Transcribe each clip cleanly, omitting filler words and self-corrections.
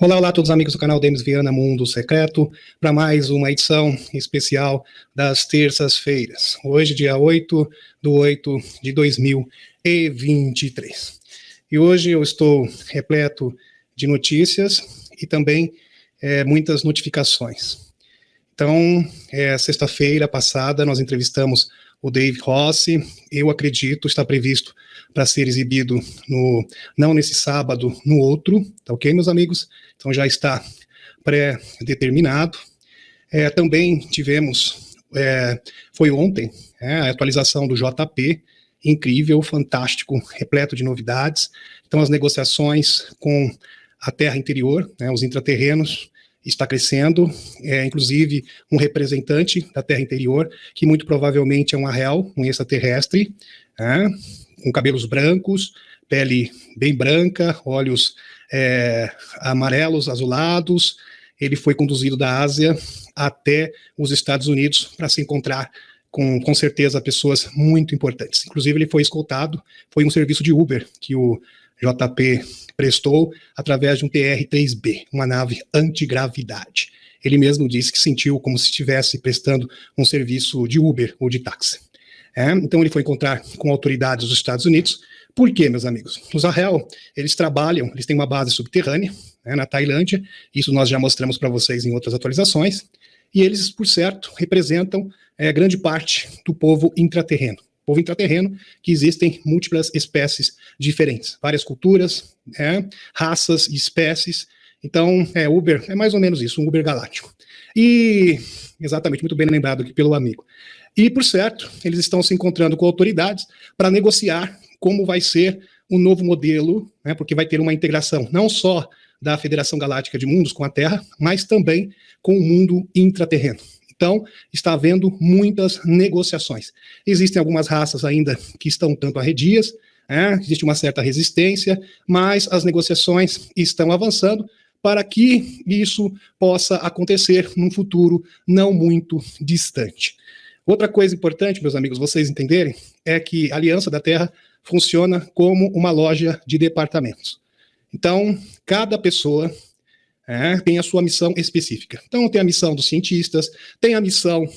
Olá, olá a todos os amigos do canal Denis Viana Mundo Secreto, para mais uma edição especial das terças-feiras. Hoje, dia 8/8/2023. E hoje eu estou repleto de notícias e também muitas notificações. Então, sexta-feira passada nós entrevistamos o Dave Rossi. Eu acredito, está previsto para ser exibido não nesse sábado, no outro, tá ok, meus amigos? Então já está pré-determinado. Também tivemos, foi ontem, a atualização do JP, incrível, fantástico, repleto de novidades. Então as negociações com a terra interior, os intraterrenos, está crescendo, inclusive um representante da terra interior, que muito provavelmente é um arrel, um extraterrestre, com cabelos brancos, pele bem branca, olhos amarelos, azulados. Ele foi conduzido da Ásia até os Estados Unidos para se encontrar com certeza pessoas muito importantes. Inclusive ele foi escoltado, foi um serviço de Uber que o JP prestou através de um TR-3B, uma nave antigravidade. Ele mesmo disse que sentiu como se estivesse prestando um serviço de Uber ou de táxi. Então ele foi encontrar com autoridades dos Estados Unidos. Por quê, meus amigos? Os Arrel, eles trabalham, eles têm uma base subterrânea, na Tailândia, isso nós já mostramos para vocês em outras atualizações, e eles, por certo, representam grande parte do povo intraterreno. Povo intraterreno, que existem múltiplas espécies diferentes, várias culturas, raças e espécies. Então, Uber é mais ou menos isso, um Uber galáctico. E, exatamente, muito bem lembrado aqui pelo amigo. E, por certo, eles estão se encontrando com autoridades para negociar como vai ser o novo modelo, porque vai ter uma integração não só da Federação Galáctica de Mundos com a Terra, mas também com o mundo intraterreno. Então, está havendo muitas negociações. Existem algumas raças ainda que estão tanto arredias, existe uma certa resistência, mas as negociações estão avançando para que isso possa acontecer num futuro não muito distante. Outra coisa importante, meus amigos, vocês entenderem, é que a Aliança da Terra funciona como uma loja de departamentos. Então, cada pessoa tem a sua missão específica. Então, tem a missão dos cientistas, tem a missão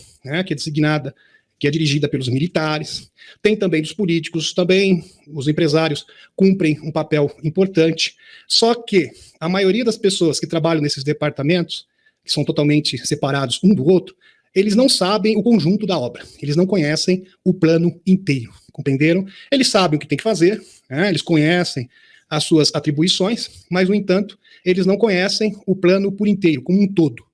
que é designada, que é dirigida pelos militares, tem também dos políticos, também os empresários cumprem um papel importante. Só que a maioria das pessoas que trabalham nesses departamentos, que são totalmente separados um do outro, eles não sabem o conjunto da obra, eles não conhecem o plano inteiro, compreenderam? Eles sabem o que tem que fazer, eles conhecem as suas atribuições, mas, no entanto, eles não conhecem o plano por inteiro, como um todo,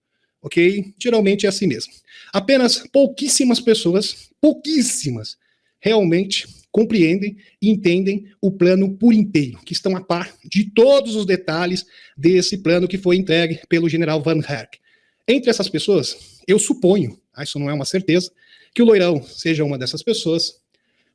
ok? Geralmente é assim mesmo. Apenas pouquíssimas pessoas, realmente compreendem e entendem o plano por inteiro, que estão a par de todos os detalhes desse plano que foi entregue pelo general Van Herk. Entre essas pessoas, eu suponho, isso não é uma certeza, que o Loirão seja uma dessas pessoas,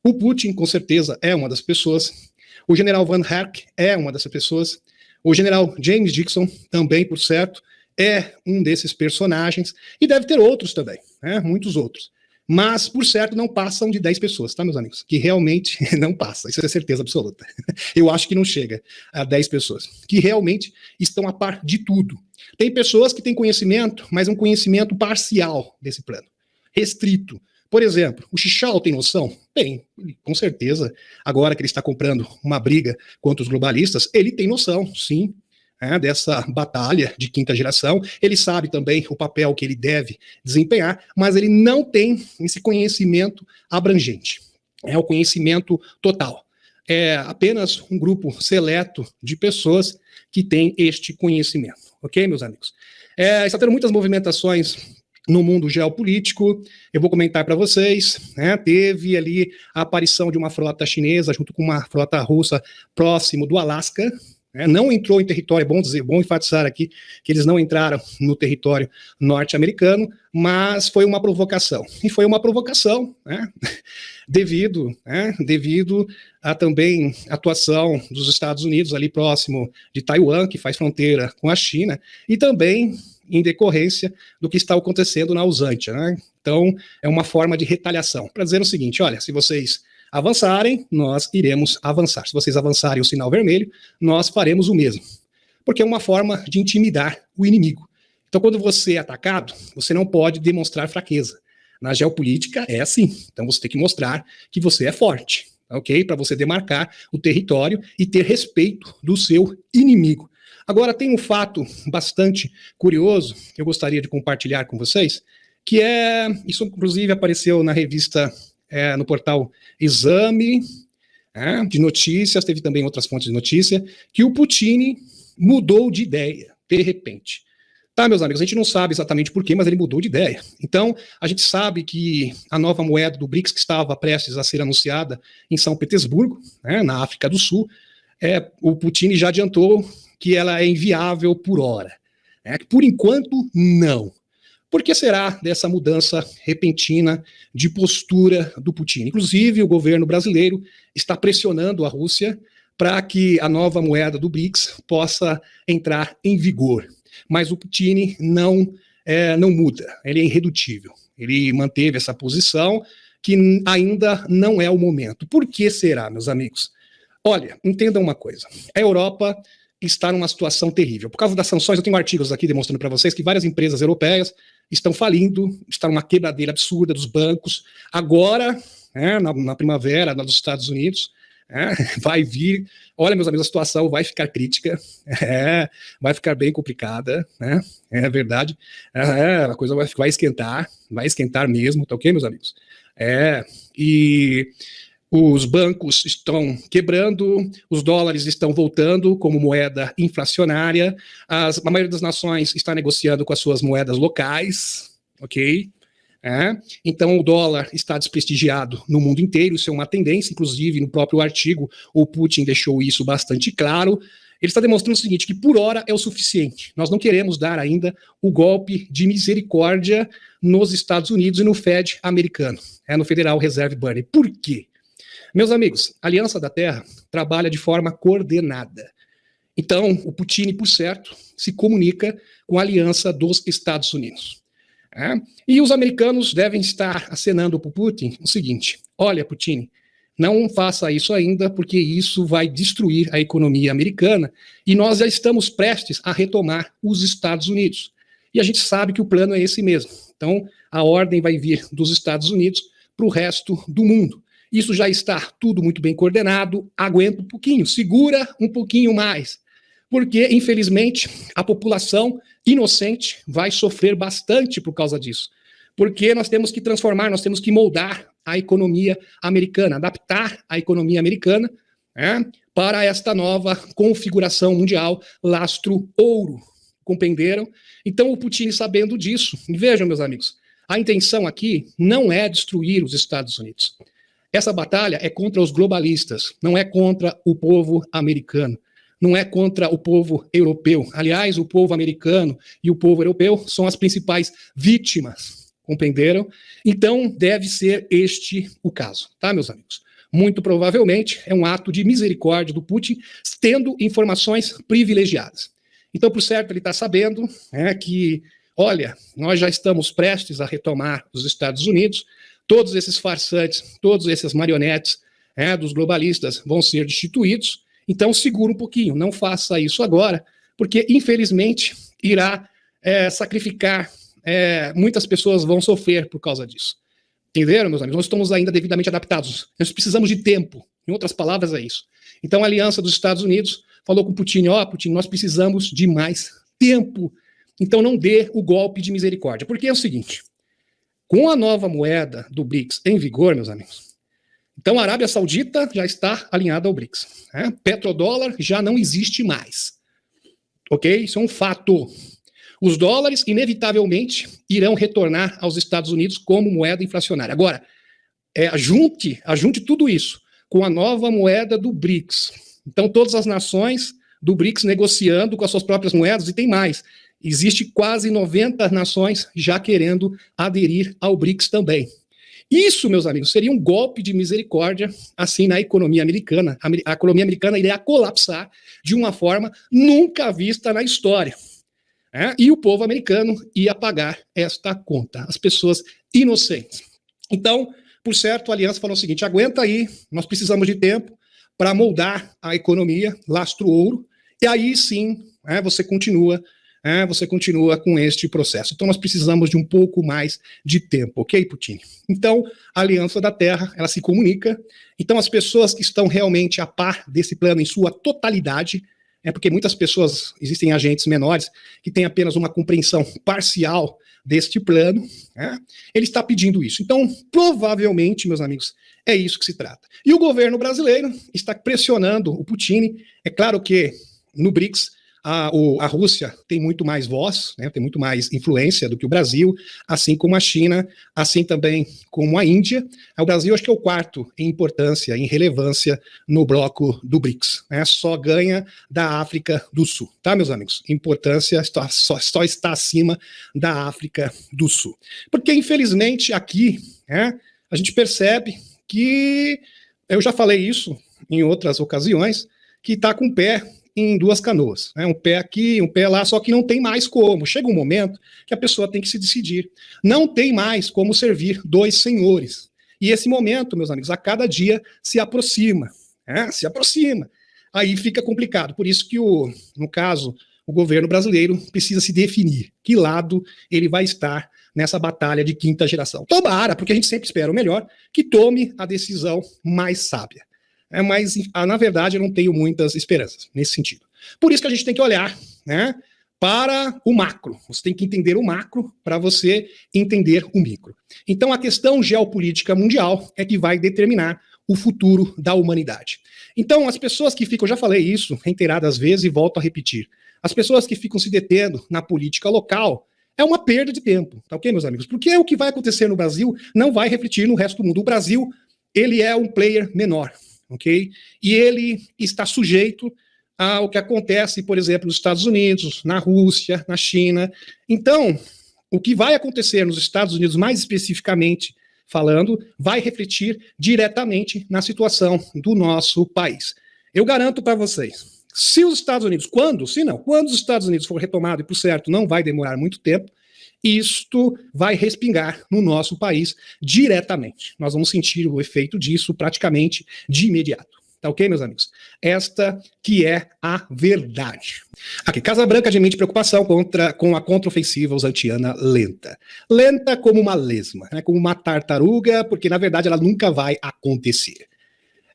o Putin, com certeza, é uma das pessoas, o general Van Herk é uma dessas pessoas, o general James Dixon, também, por certo, é um desses personagens, e deve ter outros também, muitos outros. Mas, por certo, não passam de 10 pessoas, tá, meus amigos? Que realmente não passa, isso é certeza absoluta. Eu acho que não chega a 10 pessoas, que realmente estão a par de tudo. Tem pessoas que têm conhecimento, mas um conhecimento parcial desse plano, restrito. Por exemplo, o Chichal tem noção? Tem, com certeza. Agora que ele está comprando uma briga contra os globalistas, ele tem noção, sim, dessa batalha de quinta geração. Ele sabe também o papel que ele deve desempenhar, mas ele não tem esse conhecimento abrangente. É o conhecimento total. É apenas um grupo seleto de pessoas que tem este conhecimento. Ok, meus amigos? Está tendo muitas movimentações no mundo geopolítico, eu vou comentar para vocês, teve ali a aparição de uma frota chinesa junto com uma frota russa próximo do Alasca, não entrou em território, é bom enfatizar aqui que eles não entraram no território norte-americano, mas foi uma provocação. E foi uma provocação, devido a também atuação dos Estados Unidos ali próximo de Taiwan, que faz fronteira com a China, e também em decorrência do que está acontecendo na Usântia. Então, é uma forma de retaliação, para dizer o seguinte, olha, se vocês avançarem, nós iremos avançar. Se vocês avançarem o sinal vermelho, nós faremos o mesmo. porque é uma forma de intimidar o inimigo. Então, quando você é atacado, você não pode demonstrar fraqueza. Na geopolítica é assim. Então, você tem que mostrar que você é forte, ok? Para você demarcar o território e ter respeito do seu inimigo. Agora, tem um fato bastante curioso que eu gostaria de compartilhar com vocês, que isso inclusive apareceu na revista, no portal Exame, de notícias, teve também outras fontes de notícia, que o Putin mudou de ideia, de repente. Tá, meus amigos, a gente não sabe exatamente por quê, mas ele mudou de ideia. Então, a gente sabe que a nova moeda do BRICS, que estava prestes a ser anunciada em São Petersburgo, na África do Sul, o Putin já adiantou que ela é inviável por hora. Por enquanto, não. Por que será dessa mudança repentina de postura do Putin? Inclusive, o governo brasileiro está pressionando a Rússia para que a nova moeda do BRICS possa entrar em vigor. Mas o Putin não muda, ele é irredutível. Ele manteve essa posição que ainda não é o momento. Por que será, meus amigos? Olha, entendam uma coisa. A Europa está numa situação terrível. Por causa das sanções, eu tenho artigos aqui demonstrando para vocês que várias empresas europeias estão falindo, está numa quebradeira absurda dos bancos. Agora, na primavera, nos Estados Unidos, vai vir. Olha, meus amigos, a situação vai ficar crítica, vai ficar bem complicada, é verdade. A coisa vai esquentar mesmo, tá ok, meus amigos? E os bancos estão quebrando, os dólares estão voltando como moeda inflacionária, a maioria das nações está negociando com as suas moedas locais, ok? Então o dólar está desprestigiado no mundo inteiro, isso é uma tendência, inclusive no próprio artigo o Putin deixou isso bastante claro. Ele está demonstrando o seguinte, que por hora é o suficiente. Nós não queremos dar ainda o golpe de misericórdia nos Estados Unidos e no Fed americano, no Federal Reserve Board. Por quê? Meus amigos, a Aliança da Terra trabalha de forma coordenada. Então, o Putin, por certo, se comunica com a Aliança dos Estados Unidos. E os americanos devem estar acenando para o Putin o seguinte: olha, Putin, não faça isso ainda, porque isso vai destruir a economia americana e nós já estamos prestes a retomar os Estados Unidos. E a gente sabe que o plano é esse mesmo. Então, a ordem vai vir dos Estados Unidos para o resto do mundo. Isso já está tudo muito bem coordenado, aguenta um pouquinho, segura um pouquinho mais, porque, infelizmente, a população inocente vai sofrer bastante por causa disso, porque nós temos que transformar, nós temos que moldar a economia americana, adaptar a economia americana para esta nova configuração mundial lastro ouro, compreenderam? Então, o Putin, sabendo disso, vejam, meus amigos, a intenção aqui não é destruir os Estados Unidos. Essa batalha é contra os globalistas, não é contra o povo americano, não é contra o povo europeu. Aliás, o povo americano e o povo europeu são as principais vítimas, compreenderam? Então, deve ser este o caso, tá, meus amigos? Muito provavelmente é um ato de misericórdia do Putin, tendo informações privilegiadas. Então, por certo, ele está sabendo que, olha, nós já estamos prestes a retomar os Estados Unidos. Todos esses farsantes, todos esses marionetes dos globalistas vão ser destituídos. Então, segura um pouquinho, não faça isso agora, porque, infelizmente, irá sacrificar, muitas pessoas vão sofrer por causa disso. Entenderam, meus amigos? Nós estamos ainda devidamente adaptados. Nós precisamos de tempo. Em outras palavras, é isso. Então, a Aliança dos Estados Unidos falou com o Putin, Putin, nós precisamos de mais tempo. Então, não dê o golpe de misericórdia. Porque é o seguinte, com a nova moeda do BRICS em vigor, meus amigos, então a Arábia Saudita já está alinhada ao BRICS. Petrodólar já não existe mais. Ok? Isso é um fato. Os dólares, inevitavelmente, irão retornar aos Estados Unidos como moeda inflacionária. Agora, ajunte tudo isso com a nova moeda do BRICS. Então, todas as nações do BRICS negociando com as suas próprias moedas, e tem mais. Existe quase 90 nações já querendo aderir ao BRICS também. Isso, meus amigos, seria um golpe de misericórdia, assim, na economia americana. A economia americana iria colapsar de uma forma nunca vista na história. E o povo americano ia pagar esta conta, as pessoas inocentes. Então, por certo, a Aliança falou o seguinte, aguenta aí, nós precisamos de tempo para moldar a economia, lastro ouro, e aí sim, você continua com este processo. Então nós precisamos de um pouco mais de tempo, ok, Putin? Então a Aliança da Terra, ela se comunica, então as pessoas que estão realmente a par desse plano em sua totalidade, porque muitas pessoas, existem agentes menores que têm apenas uma compreensão parcial deste plano, ele está pedindo isso. Então, provavelmente, meus amigos, é isso que se trata. E o governo brasileiro está pressionando o Putin. É claro que no BRICS, a Rússia tem muito mais voz, tem muito mais influência do que o Brasil, assim como a China, assim também como a Índia. O Brasil acho que é o quarto em importância, em relevância no bloco do BRICS. Só ganha da África do Sul, tá, meus amigos? Importância só está acima da África do Sul. Porque, infelizmente, aqui a gente percebe que, eu já falei isso em outras ocasiões, que está com o pé em duas canoas, um pé aqui, um pé lá, só que não tem mais como. Chega um momento que a pessoa tem que se decidir. Não tem mais como servir dois senhores. E esse momento, meus amigos, a cada dia se aproxima, se aproxima. Aí fica complicado. Por isso que, no caso, o governo brasileiro precisa se definir que lado ele vai estar nessa batalha de quinta geração. Tomara, porque a gente sempre espera o melhor, que tome a decisão mais sábia. Mas, na verdade, eu não tenho muitas esperanças nesse sentido. Por isso que a gente tem que olhar para o macro. Você tem que entender o macro para você entender o micro. Então, a questão geopolítica mundial é que vai determinar o futuro da humanidade. Então, as pessoas que ficam, eu já falei isso reiteradas vezes e volto a repetir, as pessoas que ficam se detendo na política local é uma perda de tempo, tá ok, meus amigos? Porque o que vai acontecer no Brasil não vai refletir no resto do mundo. O Brasil, ele é um player menor. Ok? E ele está sujeito ao que acontece, por exemplo, nos Estados Unidos, na Rússia, na China. Então, o que vai acontecer nos Estados Unidos, mais especificamente falando, vai refletir diretamente na situação do nosso país. Eu garanto para vocês, se os Estados Unidos, quando os Estados Unidos for retomado, e por certo não vai demorar muito tempo, isto vai respingar no nosso país diretamente. Nós vamos sentir o efeito disso praticamente de imediato. Tá ok, meus amigos? Esta que é a verdade. Aqui, Casa Branca admite preocupação com a contraofensiva usantiana lenta. Lenta como uma lesma, como uma tartaruga, porque na verdade ela nunca vai acontecer.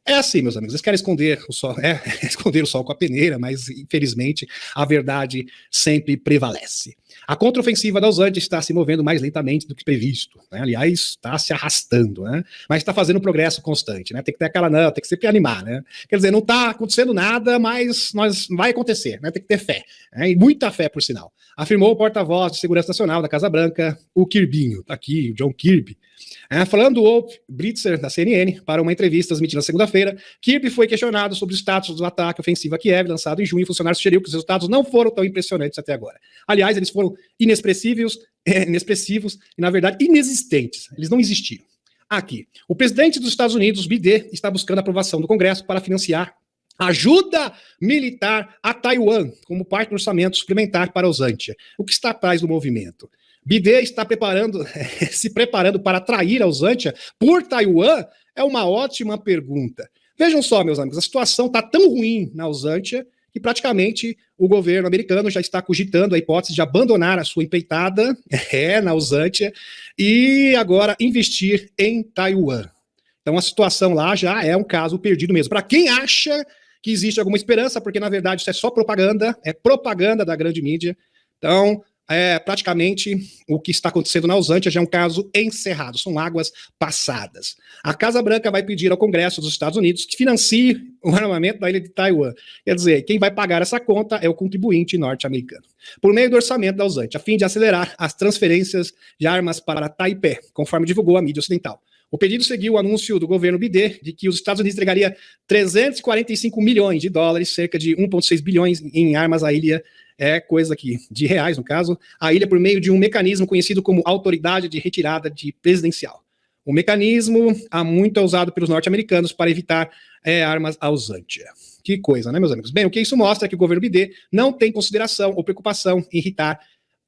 É assim, meus amigos, eles querem esconder o sol, esconder o sol com a peneira, mas infelizmente a verdade sempre prevalece. A contraofensiva da Usante está se movendo mais lentamente do que previsto, aliás, está se arrastando, mas está fazendo progresso constante, tem que ter tem que sempre animar, Quer dizer, não está acontecendo nada, mas vai acontecer, tem que ter fé, e muita fé, por sinal. Afirmou o porta-voz de Segurança Nacional da Casa Branca, o Kirbinho, tá aqui, o John Kirby. Falando o Blitzer, da CNN, para uma entrevista transmitida na segunda-feira, Kirby foi questionado sobre o status do ataque ofensivo a Kiev, lançado em junho, e o funcionário sugeriu que os resultados não foram tão impressionantes até agora. Aliás, eles foram inexpressivos e, na verdade, inexistentes. Eles não existiram. Aqui, o presidente dos Estados Unidos, Biden, está buscando a aprovação do Congresso para financiar ajuda militar a Taiwan, como parte do orçamento suplementar para a Usantia. O que está atrás do movimento? Biden está se preparando para atrair a Usantia por Taiwan? É uma ótima pergunta. Vejam só, meus amigos, a situação está tão ruim na Usantia que praticamente o governo americano já está cogitando a hipótese de abandonar a sua empreitada na Usantia e agora investir em Taiwan. Então a situação lá já é um caso perdido mesmo. Para quem acha que existe alguma esperança, porque na verdade isso é só propaganda, é propaganda da grande mídia. Então, praticamente o que está acontecendo na Usantia já é um caso encerrado, são águas passadas. A Casa Branca vai pedir ao Congresso dos Estados Unidos que financie o armamento da ilha de Taiwan. Quer dizer, quem vai pagar essa conta é o contribuinte norte-americano, por meio do orçamento da Usantia, a fim de acelerar as transferências de armas para Taipei, conforme divulgou a mídia ocidental. O pedido seguiu o anúncio do governo Biden de que os Estados Unidos entregaria 345 milhões de dólares, cerca de 1,6 bilhões em armas à ilha, coisa aqui, de reais no caso, a ilha por meio de um mecanismo conhecido como Autoridade de Retirada Presidencial. O mecanismo há muito é usado pelos norte-americanos para evitar armas à Usantia. Que coisa, né, meus amigos? Bem, o que isso mostra é que o governo Biden não tem consideração ou preocupação em irritar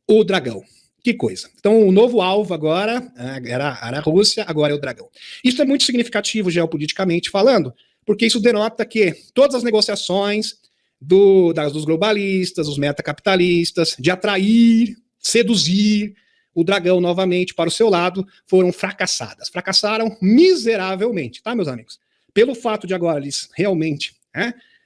o dragão. Que coisa. Então, o novo alvo agora era a Rússia, agora é o dragão. Isso é muito significativo geopoliticamente falando, porque isso denota que todas as negociações dos globalistas, dos metacapitalistas, de atrair, seduzir o dragão novamente para o seu lado, foram fracassadas. Fracassaram miseravelmente, tá, meus amigos? Pelo fato de agora eles realmente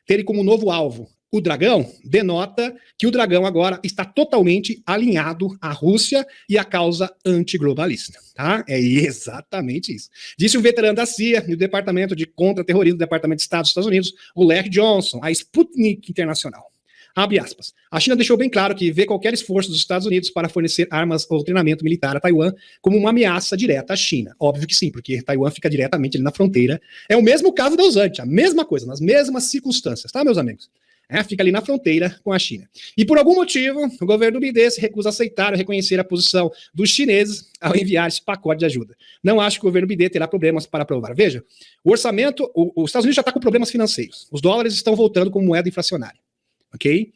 terem como novo alvo o dragão, denota que o dragão agora está totalmente alinhado à Rússia e à causa antiglobalista, tá? É exatamente isso. Disse um veterano da CIA, do Departamento de Contra-Terrorismo do Departamento de Estado dos Estados Unidos, o Larry Johnson, a Sputnik Internacional. Abre aspas. A China deixou bem claro que vê qualquer esforço dos Estados Unidos para fornecer armas ou treinamento militar a Taiwan como uma ameaça direta à China. Óbvio que sim, porque Taiwan fica diretamente ali na fronteira. É o mesmo caso da Usante, a mesma coisa, nas mesmas circunstâncias, tá, meus amigos? Fica ali na fronteira com a China. E por algum motivo, o governo Biden se recusa a aceitar ou reconhecer a posição dos chineses ao enviar esse pacote de ajuda. Não acho que o governo Biden terá problemas para aprovar. Veja, o orçamento, os Estados Unidos já está com problemas financeiros. Os dólares estão voltando como moeda inflacionária. Ok?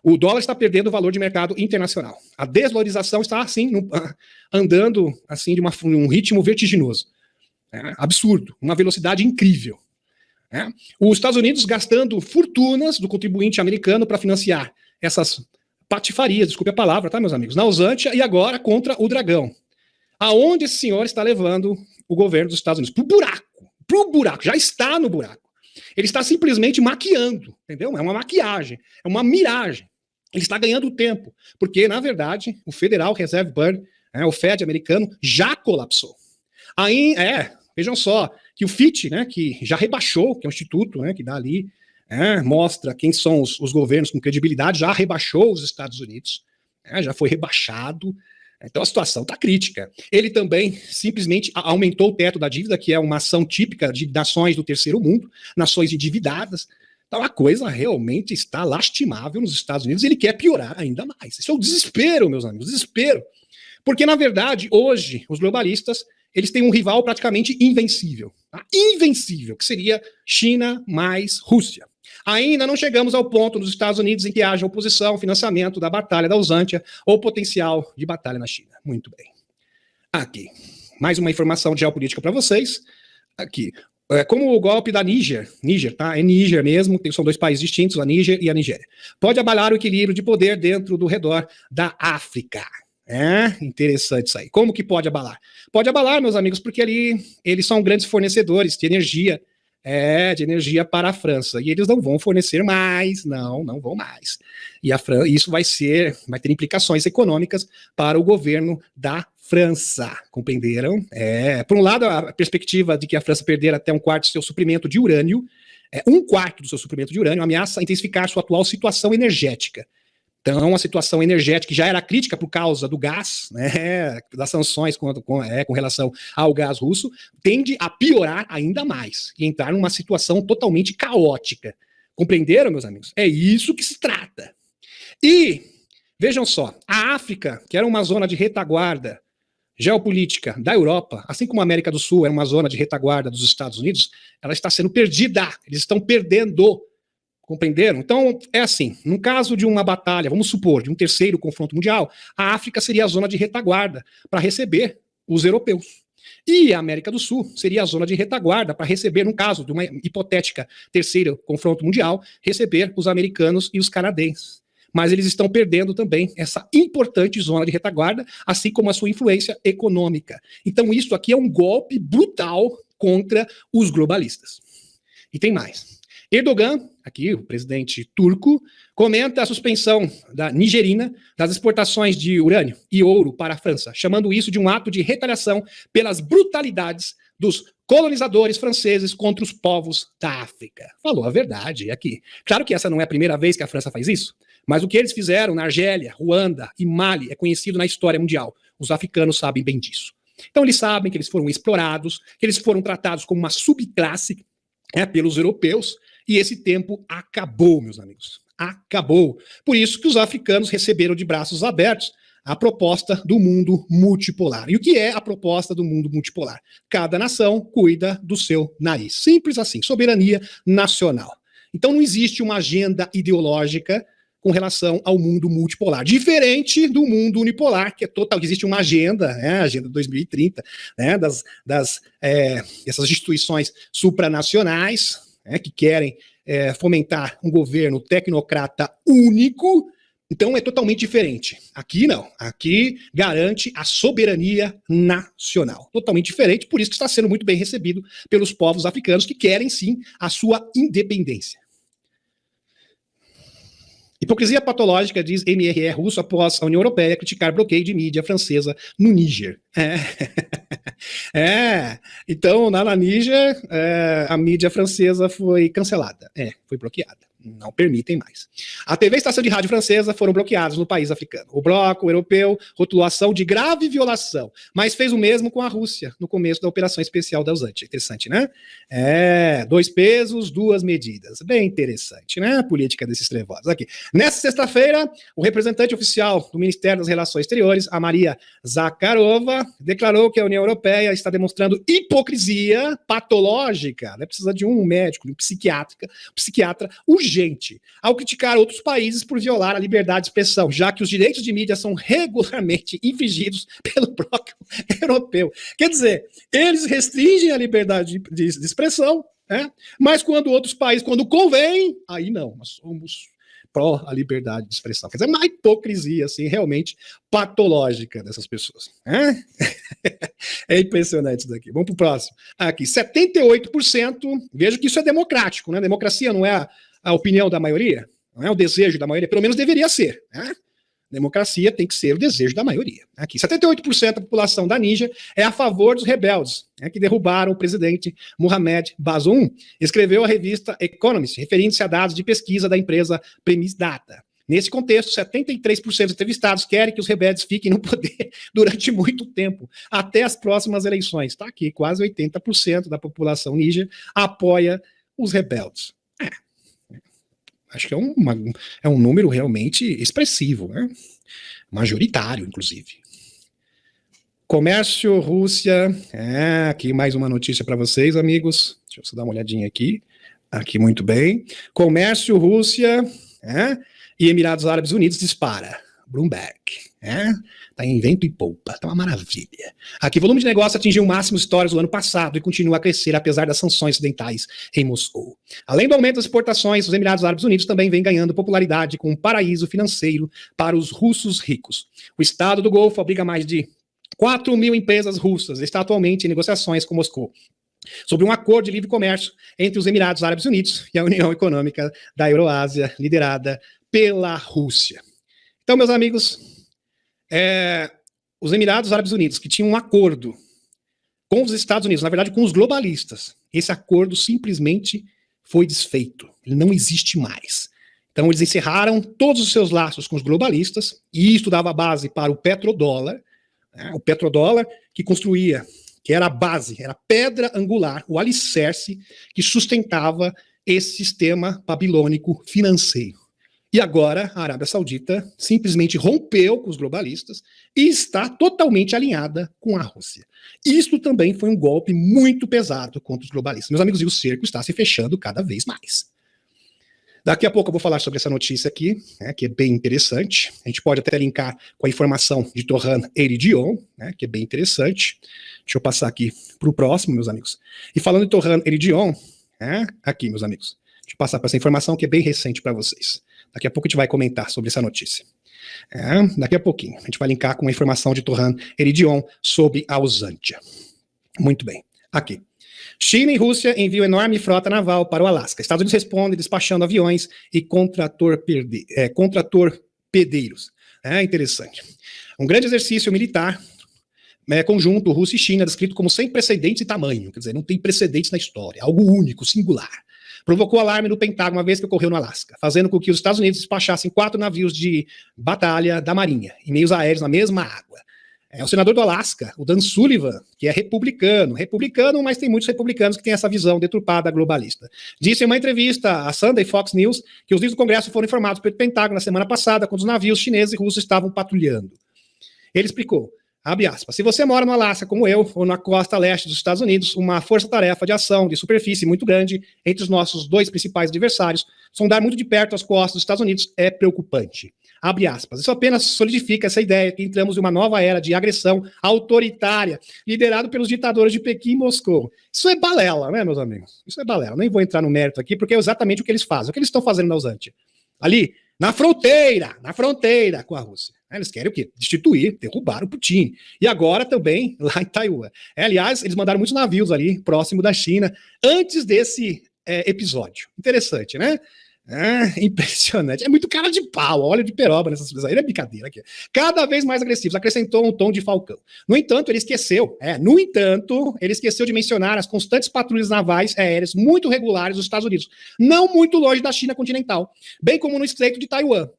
O dólar está perdendo o valor de mercado internacional. A desvalorização está, assim, andando assim, de um ritmo vertiginoso. Absurdo. Uma velocidade incrível. Os Estados Unidos gastando fortunas do contribuinte americano para financiar essas patifarias, desculpe a palavra, tá, meus amigos, na Usantia e agora contra o dragão. Aonde esse senhor está levando o governo dos Estados Unidos? Pro buraco, já está no buraco. Ele está simplesmente maquiando, entendeu? É uma maquiagem, é uma miragem. Ele está ganhando tempo, porque, na verdade, o Federal Reserve Board, o Fed americano, já colapsou. Aí, vejam só, que o Fitch, que já rebaixou, que é um instituto, que dá ali, mostra quem são os governos com credibilidade, já rebaixou os Estados Unidos, já foi rebaixado. Então a situação está crítica. Ele também simplesmente aumentou o teto da dívida, que é uma ação típica de nações do terceiro mundo, nações endividadas. Então a coisa realmente está lastimável nos Estados Unidos e ele quer piorar ainda mais. Isso é o desespero, meus amigos, desespero. Porque, na verdade, hoje, os globalistas, eles têm um rival praticamente invencível. Tá? Invencível, que seria China mais Rússia. Ainda não chegamos ao ponto nos Estados Unidos em que haja oposição, financiamento da batalha da Usantia ou potencial de batalha na China. Muito bem. Aqui, mais uma informação de geopolítica para vocês. Aqui, como o golpe da Níger, tá? É Níger mesmo, são dois países distintos, a Níger e a Nigéria. Pode abalar o equilíbrio de poder dentro do redor da África. Interessante isso aí. Como que pode abalar? Pode abalar, meus amigos, porque ali eles são grandes fornecedores de energia, para a França. E eles não vão fornecer mais, não vão mais. E isso vai ter implicações econômicas para o governo da França, compreenderam? Por um lado, a perspectiva de que a França perder até um quarto do seu suprimento de urânio, ameaça intensificar sua atual situação energética. Então, a situação energética que já era crítica por causa do gás, das sanções com relação ao gás russo, tende a piorar ainda mais e entrar numa situação totalmente caótica. Compreenderam, meus amigos? É isso que se trata. E, vejam só, a África, que era uma zona de retaguarda geopolítica da Europa, assim como a América do Sul era uma zona de retaguarda dos Estados Unidos, ela está sendo perdida, eles estão perdendo. Compreenderam? Então, é assim, no caso de uma batalha, vamos supor, de um terceiro confronto mundial, a África seria a zona de retaguarda para receber os europeus. E a América do Sul seria a zona de retaguarda para receber, no caso de uma hipotética terceiro confronto mundial, receber os americanos e os canadenses. Mas eles estão perdendo também essa importante zona de retaguarda, assim como a sua influência econômica. Então, isso aqui é um golpe brutal contra os globalistas. E tem mais. Erdogan, aqui o presidente turco, comenta a suspensão da nigerina das exportações de urânio e ouro para a França, chamando isso de um ato de retaliação pelas brutalidades dos colonizadores franceses contra os povos da África. Falou a verdade aqui. Claro que essa não é a primeira vez que a França faz isso, mas o que eles fizeram na Argélia, Ruanda e Mali é conhecido na história mundial. Os africanos sabem bem disso. Então eles sabem que eles foram explorados, que eles foram tratados como uma subclasse pelos europeus, e esse tempo acabou, meus amigos. Acabou. Por isso que os africanos receberam de braços abertos a proposta do mundo multipolar. E o que é a proposta do mundo multipolar? Cada nação cuida do seu nariz. Simples assim, soberania nacional. Então não existe uma agenda ideológica com relação ao mundo multipolar. Diferente do mundo unipolar, que é total, existe uma agenda, a Agenda 2030, essas instituições supranacionais, que querem fomentar um governo tecnocrata único, então é totalmente diferente. Aqui não. Aqui garante a soberania nacional. Totalmente diferente, por isso que está sendo muito bem recebido pelos povos africanos que querem sim a sua independência. Hipocrisia patológica, diz MRE russo após a União Europeia criticar bloqueio de mídia francesa no Níger. Então, lá na Níger, a mídia francesa foi cancelada. Foi bloqueada. Não permitem mais. A TV e estação de rádio francesa foram bloqueadas no país africano. O bloco europeu rotulou a ação de grave violação, mas fez o mesmo com a Rússia no começo da operação especial da Usante. Interessante, né? 2 pesos, 2 medidas. Bem interessante, né? A política desses trevosos. Aqui. Nessa sexta-feira, o representante oficial do Ministério das Relações Exteriores, a Maria Zakharova, declarou que a União Europeia está demonstrando hipocrisia patológica, né? Precisa de um médico, de um psiquiatra urgente, ao criticar outros países por violar a liberdade de expressão, já que os direitos de mídia são regularmente infringidos pelo bloco europeu. Quer dizer, eles restringem a liberdade de expressão, né? Mas quando outros países, quando convém, aí não, nós somos pró a liberdade de expressão. Quer dizer, uma hipocrisia, assim, realmente patológica dessas pessoas. É impressionante isso daqui. Vamos para o próximo. Aqui, 78%, veja que isso é democrático, né? Democracia não é a opinião da maioria, não é o desejo da maioria, pelo menos deveria ser, né? Democracia tem que ser o desejo da maioria. Aqui, 78% da população da Níger é a favor dos rebeldes, né, que derrubaram o presidente Mohamed Bazoum, escreveu a revista Economist, referindo-se a dados de pesquisa da empresa Premis Data. Nesse contexto, 73% dos entrevistados querem que os rebeldes fiquem no poder durante muito tempo, até as próximas eleições. Está aqui, quase 80% da população níger apoia os rebeldes. Acho que é um número realmente expressivo, né? Majoritário, inclusive. Comércio, Rússia. Aqui mais uma notícia para vocês, amigos. Deixa eu só dar uma olhadinha aqui. Aqui, muito bem. Comércio, Rússia e Emirados Árabes Unidos dispara. Bloomberg. Tá em vento e polpa. Tá uma maravilha. Aqui, volume de negócio atingiu máximos históricos no ano passado e continua a crescer apesar das sanções ocidentais em Moscou. Além do aumento das exportações, os Emirados Árabes Unidos também vem ganhando popularidade como um paraíso financeiro para os russos ricos. O Estado do Golfo abriga mais de 4 mil empresas russas e está atualmente em negociações com Moscou sobre um acordo de livre comércio entre os Emirados Árabes Unidos e a União Econômica da Euroásia, liderada pela Rússia. Então, meus amigos, os Emirados Árabes Unidos, que tinham um acordo com os Estados Unidos, na verdade com os globalistas, esse acordo simplesmente foi desfeito, ele não existe mais. Então eles encerraram todos os seus laços com os globalistas, e isso dava base para o petrodólar, né, o petrodólar que construía, que era a base, era a pedra angular, o alicerce que sustentava esse sistema babilônico financeiro. E agora a Arábia Saudita simplesmente rompeu com os globalistas e está totalmente alinhada com a Rússia. Isso também foi um golpe muito pesado contra os globalistas. Meus amigos, e o cerco está se fechando cada vez mais. Daqui a pouco eu vou falar sobre essa notícia aqui, né, que é bem interessante. A gente pode até linkar com a informação de Torran Eridion, né, que é bem interessante. Deixa eu passar aqui para o próximo, meus amigos. E falando de Torran Eridion, aqui, meus amigos, deixa eu passar para essa informação que é bem recente para vocês. Daqui a pouco a gente vai comentar sobre essa notícia. Daqui a pouquinho. A gente vai linkar com a informação de Torran Eridion sobre a Usantia. Muito bem. Aqui. China e Rússia enviam enorme frota naval para o Alasca. Estados Unidos responde despachando aviões e contratorpedeiros. Interessante. Um grande exercício militar conjunto Rússia e China, descrito como sem precedentes e tamanho. Quer dizer, não tem precedentes na história. Algo único, singular. Provocou alarme no Pentágono uma vez que ocorreu no Alasca, fazendo com que os Estados Unidos despachassem 4 navios de batalha da Marinha, em meios aéreos na mesma água. O senador do Alasca, o Dan Sullivan, que é republicano, mas tem muitos republicanos que têm essa visão deturpada globalista, disse em uma entrevista à Sunday Fox News que os líderes do Congresso foram informados pelo Pentágono na semana passada, quando os navios chineses e russos estavam patrulhando. Ele explicou, abre aspas, se você mora no Alasca como eu, ou na costa leste dos Estados Unidos, uma força-tarefa de ação de superfície muito grande entre os nossos 2 principais adversários, sondar muito de perto as costas dos Estados Unidos é preocupante. abre aspas. Isso apenas solidifica essa ideia que entramos em uma nova era de agressão autoritária, liderado pelos ditadores de Pequim e Moscou. Isso é balela, né, meus amigos? Isso é balela. Nem vou entrar no mérito aqui, porque é exatamente o que eles fazem. O que eles estão fazendo na Uzantia? Ali, na fronteira com a Rússia. Eles querem o quê? Destituir, derrubar o Putin. E agora também lá em Taiwan. Aliás, eles mandaram muitos navios ali, próximo da China, antes desse episódio. Interessante, né? Impressionante. É muito cara de pau, óleo de peroba nessas coisas aí. É brincadeira aqui. Cada vez mais agressivos. Acrescentou um tom de Falcão. No entanto, ele esqueceu de mencionar as constantes patrulhas navais aéreas muito regulares dos Estados Unidos, não muito longe da China continental, bem como no Estreito de Taiwan.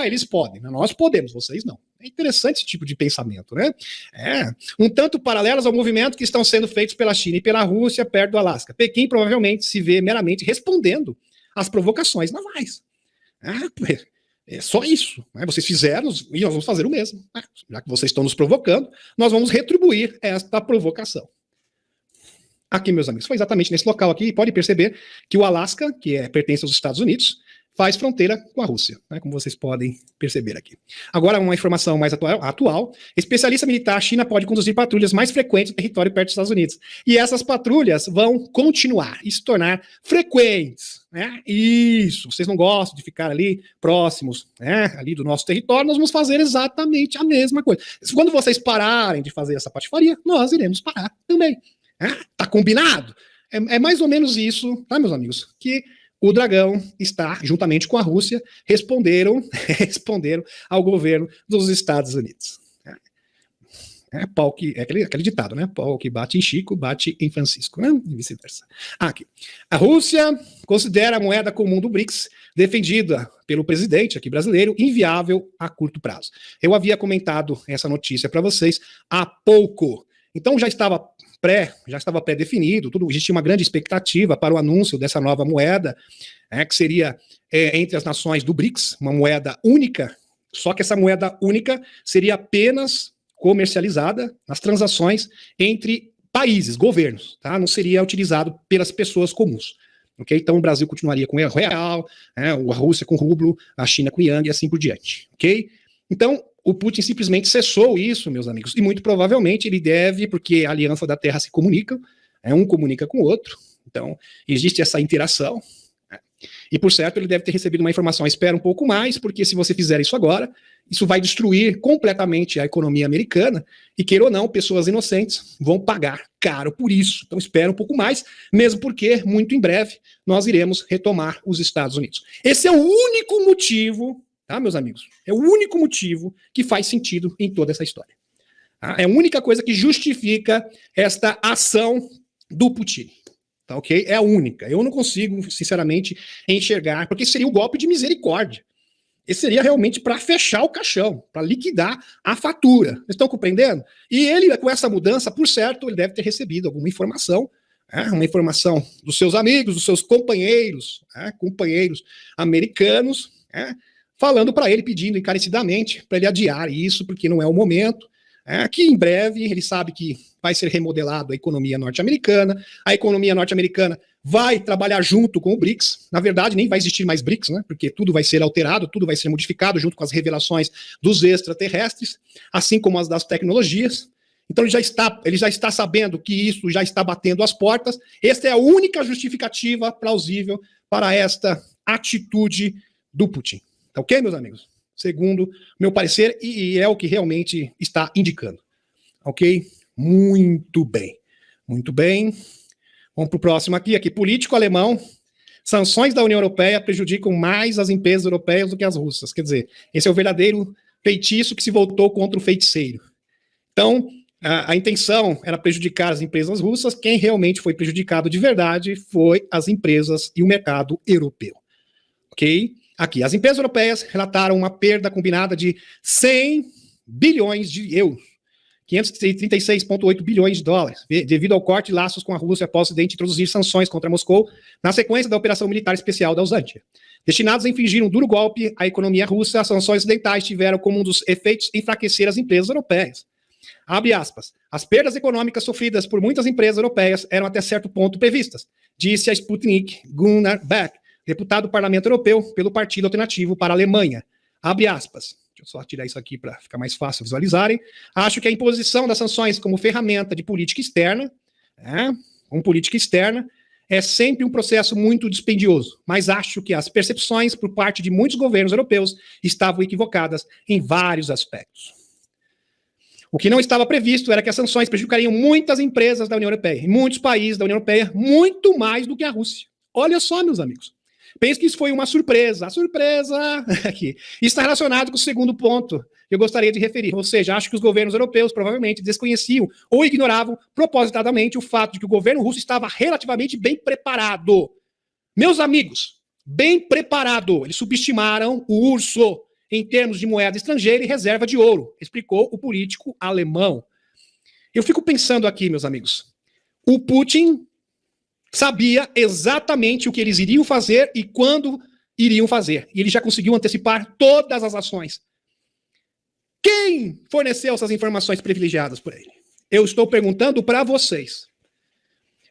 Eles podem, nós podemos, vocês não. É interessante esse tipo de pensamento, né? Um tanto paralelos ao movimento que estão sendo feitos pela China e pela Rússia perto do Alasca. Pequim provavelmente se vê meramente respondendo às provocações navais. É só isso. Vocês fizeram e nós vamos fazer o mesmo. Já que vocês estão nos provocando, nós vamos retribuir esta provocação. Aqui, meus amigos, foi exatamente nesse local aqui, pode perceber que o Alasca, que pertence aos Estados Unidos, faz fronteira com a Rússia, como vocês podem perceber aqui. Agora, uma informação mais atual. Especialista militar, a China pode conduzir patrulhas mais frequentes no território perto dos Estados Unidos. E essas patrulhas vão continuar e se tornar frequentes. Isso, vocês não gostam de ficar ali próximos, ali do nosso território, nós vamos fazer exatamente a mesma coisa. Quando vocês pararem de fazer essa patifaria, nós iremos parar também. Tá combinado? É mais ou menos isso, tá, meus amigos? Que o Dragão está, juntamente com a Rússia, responderam ao governo dos Estados Unidos. Aquele ditado, né? Pau que bate em Chico, bate em Francisco, né? E vice-versa. Aqui. A Rússia considera a moeda comum do BRICS, defendida pelo presidente aqui brasileiro, inviável a curto prazo. Eu havia comentado essa notícia para vocês há pouco. Então já estava pré-definido, existia uma grande expectativa para o anúncio dessa nova moeda, que seria entre as nações do BRICS, uma moeda única, só que essa moeda única seria apenas comercializada nas transações entre países, governos, tá? Não seria utilizado pelas pessoas comuns. Okay? Então o Brasil continuaria com o real, a Rússia com o rublo, a China com o yang e assim por diante. Okay? Então, o Putin simplesmente cessou isso, meus amigos, e muito provavelmente ele deve, porque a Aliança da Terra se comunica, um comunica com o outro, então existe essa interação, e por certo ele deve ter recebido uma informação, espera um pouco mais, porque se você fizer isso agora, isso vai destruir completamente a economia americana, e queira ou não, pessoas inocentes vão pagar caro por isso, então espera um pouco mais, mesmo porque muito em breve nós iremos retomar os Estados Unidos. Esse é o único motivo, tá, meus amigos? É o único motivo que faz sentido em toda essa história. Tá? É a única coisa que justifica esta ação do Putin. Tá, ok? É a única. Eu não consigo, sinceramente, enxergar, porque seria um golpe de misericórdia. Esse seria realmente para fechar o caixão, para liquidar a fatura. Vocês estão compreendendo? E ele, com essa mudança, por certo, ele deve ter recebido alguma informação, uma informação dos seus amigos, dos seus companheiros americanos, falando para ele, pedindo encarecidamente para ele adiar isso, porque não é o momento, que em breve ele sabe que vai ser remodelado a economia norte-americana vai trabalhar junto com o BRICS, na verdade nem vai existir mais BRICS, né, porque tudo vai ser alterado, tudo vai ser modificado junto com as revelações dos extraterrestres, assim como as das tecnologias. Então ele já está sabendo que isso já está batendo as portas. Esta é a única justificativa plausível para esta atitude do Putin. Tá ok, meus amigos? Segundo meu parecer, e é o que realmente está indicando. Ok? Muito bem. Muito bem. Vamos para o próximo aqui. Político alemão. Sanções da União Europeia prejudicam mais as empresas europeias do que as russas. Quer dizer, esse é o verdadeiro feitiço que se voltou contra o feiticeiro. Então, a intenção era prejudicar as empresas russas. Quem realmente foi prejudicado de verdade foi as empresas e o mercado europeu. Ok? Aqui, as empresas europeias relataram uma perda combinada de 100 bilhões de euros, 536,8 bilhões de dólares, devido ao corte de laços com a Rússia após o Ocidente introduzir sanções contra Moscou na sequência da operação militar especial da Uzantia. Destinados a infligir um duro golpe à economia russa, as sanções ocidentais tiveram como um dos efeitos enfraquecer as empresas europeias. Abre aspas. As perdas econômicas sofridas por muitas empresas europeias eram até certo ponto previstas, disse a Sputnik Gunnar Beck, deputado do Parlamento Europeu pelo Partido Alternativo para a Alemanha. abre aspas, deixa eu só tirar isso aqui para ficar mais fácil visualizarem, acho que a imposição das sanções como ferramenta de política externa, é sempre um processo muito dispendioso, mas acho que as percepções por parte de muitos governos europeus estavam equivocadas em vários aspectos. O que não estava previsto era que as sanções prejudicariam muitas empresas da União Europeia, em muitos países da União Europeia, muito mais do que a Rússia. Olha só, meus amigos. Penso que isso foi uma surpresa. A surpresa aqui está relacionado com o segundo ponto que eu gostaria de referir. Ou seja, acho que os governos europeus provavelmente desconheciam ou ignoravam propositadamente o fato de que o governo russo estava relativamente bem preparado. Meus amigos, bem preparado. Eles subestimaram o urso em termos de moeda estrangeira e reserva de ouro, explicou o político alemão. Eu fico pensando aqui, meus amigos, o Putin sabia exatamente o que eles iriam fazer e quando iriam fazer. E ele já conseguiu antecipar todas as ações. Quem forneceu essas informações privilegiadas por ele? Eu estou perguntando para vocês.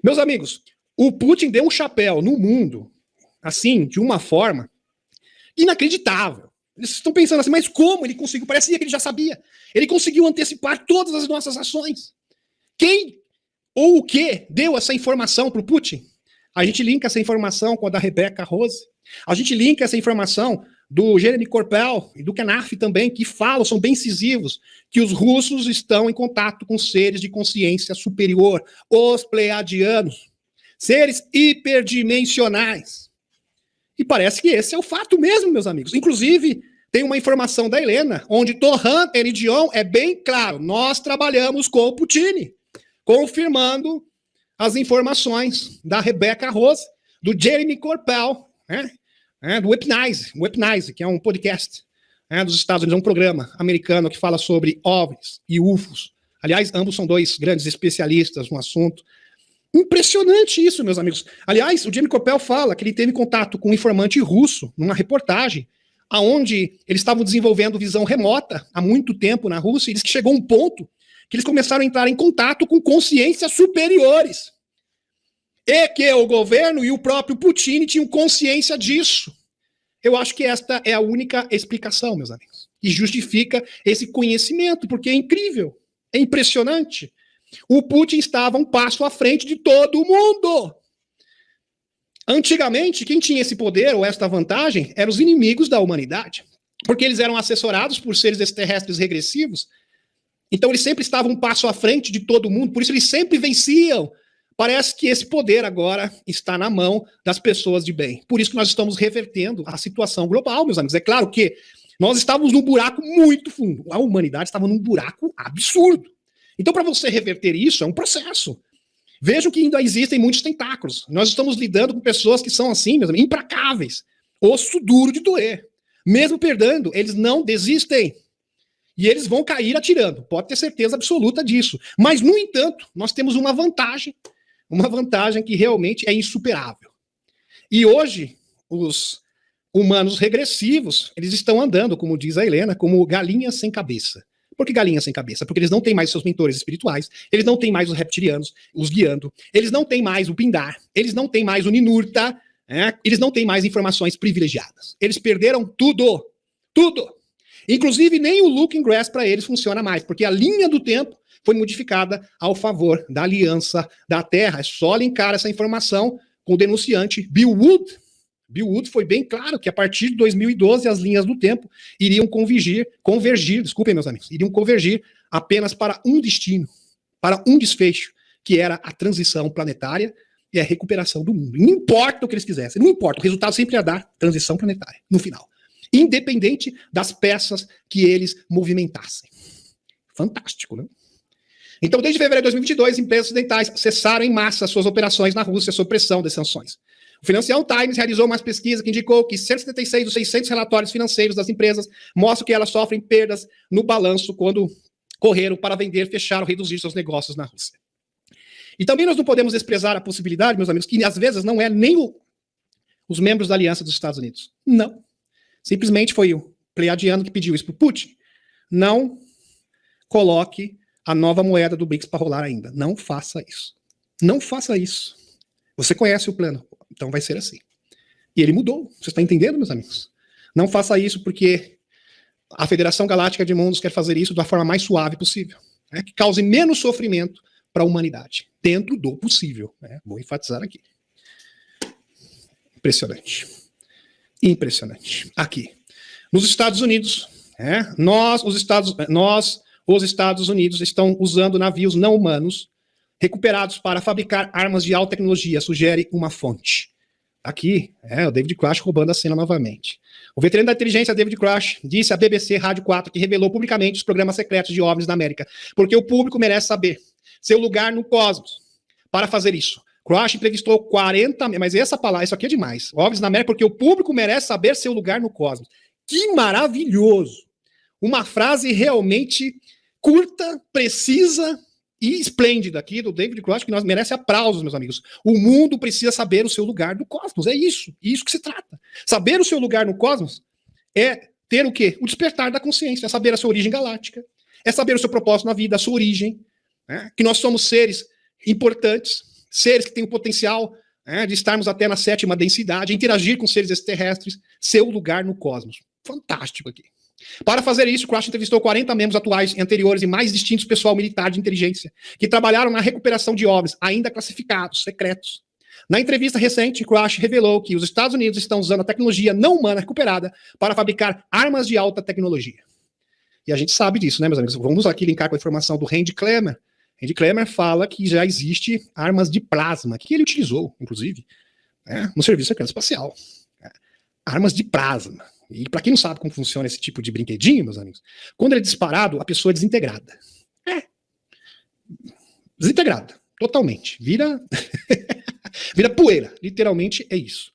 Meus amigos, o Putin deu um chapéu no mundo, assim, de uma forma inacreditável. Eles estão pensando assim, mas como ele conseguiu? Parecia que ele já sabia. Ele conseguiu antecipar todas as nossas ações. Quem ou o que deu essa informação para o Putin? A gente linka essa informação com a da Rebecca Rose. A gente linka essa informação do Jeremy Corbell e do Knaff também, que falam, são bem incisivos, que os russos estão em contato com seres de consciência superior, os pleiadianos, seres hiperdimensionais. E parece que esse é o fato mesmo, meus amigos. Inclusive, tem uma informação da Helena, onde Torran Eridion é bem claro. Nós trabalhamos com o Putin, confirmando as informações da Rebecca Rose, do Jeremy Corbell, do Weaponize, que é um podcast dos Estados Unidos, é um programa americano que fala sobre OVNIs e UFOs. Aliás, ambos são dois grandes especialistas no assunto. Impressionante isso, meus amigos. Aliás, o Jeremy Corbell fala que ele teve contato com um informante russo numa reportagem onde eles estavam desenvolvendo visão remota há muito tempo na Rússia, e diz que chegou um ponto que eles começaram a entrar em contato com consciências superiores. E que o governo e o próprio Putin tinham consciência disso. Eu acho que esta é a única explicação, meus amigos, que justifica esse conhecimento, porque é incrível, é impressionante. O Putin estava um passo à frente de todo mundo. Antigamente, quem tinha esse poder ou esta vantagem eram os inimigos da humanidade, porque eles eram assessorados por seres extraterrestres regressivos. Então eles sempre estavam um passo à frente de todo mundo, por isso eles sempre venciam. Parece que esse poder agora está na mão das pessoas de bem. Por isso que nós estamos revertendo a situação global, meus amigos. É claro que nós estávamos num buraco muito fundo. A humanidade estava num buraco absurdo. Então, para você reverter isso, é um processo. Vejam que ainda existem muitos tentáculos. Nós estamos lidando com pessoas que são assim, meus amigos, implacáveis. Osso duro de doer. Mesmo perdendo, eles não desistem. E eles vão cair atirando. Pode ter certeza absoluta disso. Mas, no entanto, nós temos uma vantagem que realmente é insuperável. E hoje, os humanos regressivos, eles estão andando, como diz a Helena, como galinhas sem cabeça. Por que galinhas sem cabeça? Porque eles não têm mais seus mentores espirituais, eles não têm mais os reptilianos os guiando, eles não têm mais o Pindar, eles não têm mais o Ninurta, eles não têm mais informações privilegiadas. Eles perderam tudo. Tudo. Inclusive, nem o Looking Glass para eles funciona mais, porque a linha do tempo foi modificada ao favor da aliança da Terra. É só linkar essa informação com o denunciante Bill Wood. Bill Wood foi bem claro que a partir de 2012 as linhas do tempo iriam convergir, desculpem meus amigos, iriam convergir apenas para um destino, para um desfecho, que era a transição planetária e a recuperação do mundo. Não importa o que eles quisessem, não importa, o resultado sempre ia dar transição planetária, no final. Independente das peças que eles movimentassem. Fantástico, né? Então, desde fevereiro de 2022, empresas ocidentais cessaram em massa suas operações na Rússia sob pressão das sanções. O Financial Times realizou uma pesquisa que indicou que 176 dos 600 relatórios financeiros das empresas mostram que elas sofrem perdas no balanço quando correram para vender, fechar ou reduzir seus negócios na Rússia. E também nós não podemos desprezar a possibilidade, meus amigos, que às vezes não é nem os membros da Aliança dos Estados Unidos. Não. Simplesmente foi o pleiadiano que pediu isso para o Putin. Não coloque a nova moeda do BRICS para rolar ainda. Não faça isso. Não faça isso. Você conhece o plano, então vai ser assim. E ele mudou. Você está entendendo, meus amigos? Não faça isso porque A Federação Galáctica de Mundos quer fazer isso da forma mais suave possível, né, que cause menos sofrimento para a humanidade, dentro do possível. Né? Vou enfatizar aqui. Impressionante. Impressionante. Aqui. Nos Estados Unidos, os Estados Unidos, estão usando navios não humanos recuperados para fabricar armas de alta tecnologia, sugere uma fonte. Aqui, o David Crash roubando a cena novamente. O veterano da inteligência David Crash disse à BBC Rádio 4 que revelou publicamente os programas secretos de OVNIs na América, porque o público merece saber seu lugar no cosmos. Para fazer isso, Crash entrevistou 40... Mas essa palavra, isso aqui é demais. OVNIs na América, porque o público merece saber seu lugar no cosmos. Que maravilhoso! Uma frase realmente curta, precisa e esplêndida aqui do David Crash, que nós merece aplausos, meus amigos. O mundo precisa saber o seu lugar no cosmos. É isso que se trata. Saber o seu lugar no cosmos é ter o quê? O despertar da consciência, é saber a sua origem galáctica, é saber o seu propósito na vida, a sua origem, né? Que nós somos seres importantes, seres que têm o potencial, né, de estarmos até na 7ª densidade, interagir com seres extraterrestres, seu lugar no cosmos. Fantástico aqui. Para fazer isso, Crash entrevistou 40 membros atuais, anteriores e mais distintos pessoal militar de inteligência, que trabalharam na recuperação de OVNIs, ainda classificados, secretos. Na entrevista recente, Crash revelou que os Estados Unidos estão usando a tecnologia não humana recuperada para fabricar armas de alta tecnologia. E a gente sabe disso, né, meus amigos? Vamos aqui linkar com a informação do Randy Clemmer. Randy Clemmer fala que já existe armas de plasma, que ele utilizou, inclusive, né, no Serviço Secreto Espacial. Armas de plasma. E para quem não sabe como funciona esse tipo de brinquedinho, meus amigos, quando ele é disparado, a pessoa é desintegrada. Desintegrada, totalmente. Vira poeira, literalmente é isso.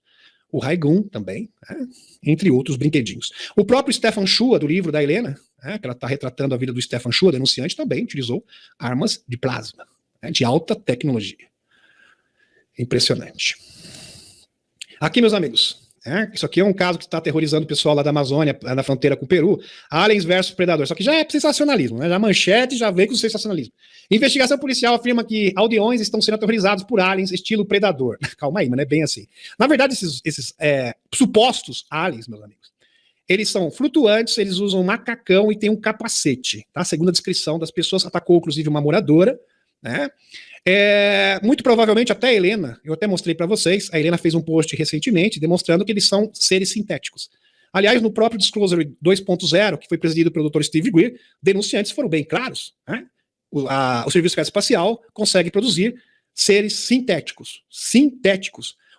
O Raigun também, né? Entre outros brinquedinhos. O próprio Stefan Schua, do livro da Helena, que ela está retratando a vida do Stefan Schua, denunciante, também utilizou armas de plasma, né, de alta tecnologia. Impressionante. Aqui, meus amigos, isso aqui é um caso que está aterrorizando o pessoal lá da Amazônia, na fronteira com o Peru. Aliens versus Predador. Só que já é sensacionalismo, né? Já manchete já veio com sensacionalismo. Investigação policial afirma que aldeões estão sendo aterrorizados por aliens estilo Predador. Calma aí, mas não é bem assim. Na verdade, esses supostos aliens, meus amigos, eles são flutuantes, eles usam macacão e tem um capacete, tá? Segundo a descrição das pessoas, atacou inclusive uma moradora, né? Muito provavelmente até a Helena, eu até mostrei para vocês, a Helena fez um post recentemente demonstrando que eles são seres sintéticos. Aliás, no próprio Disclosure 2.0, que foi presidido pelo Dr. Steve Greer, denunciantes foram bem claros, né? O Serviço Secreto Espacial consegue produzir seres sintéticos.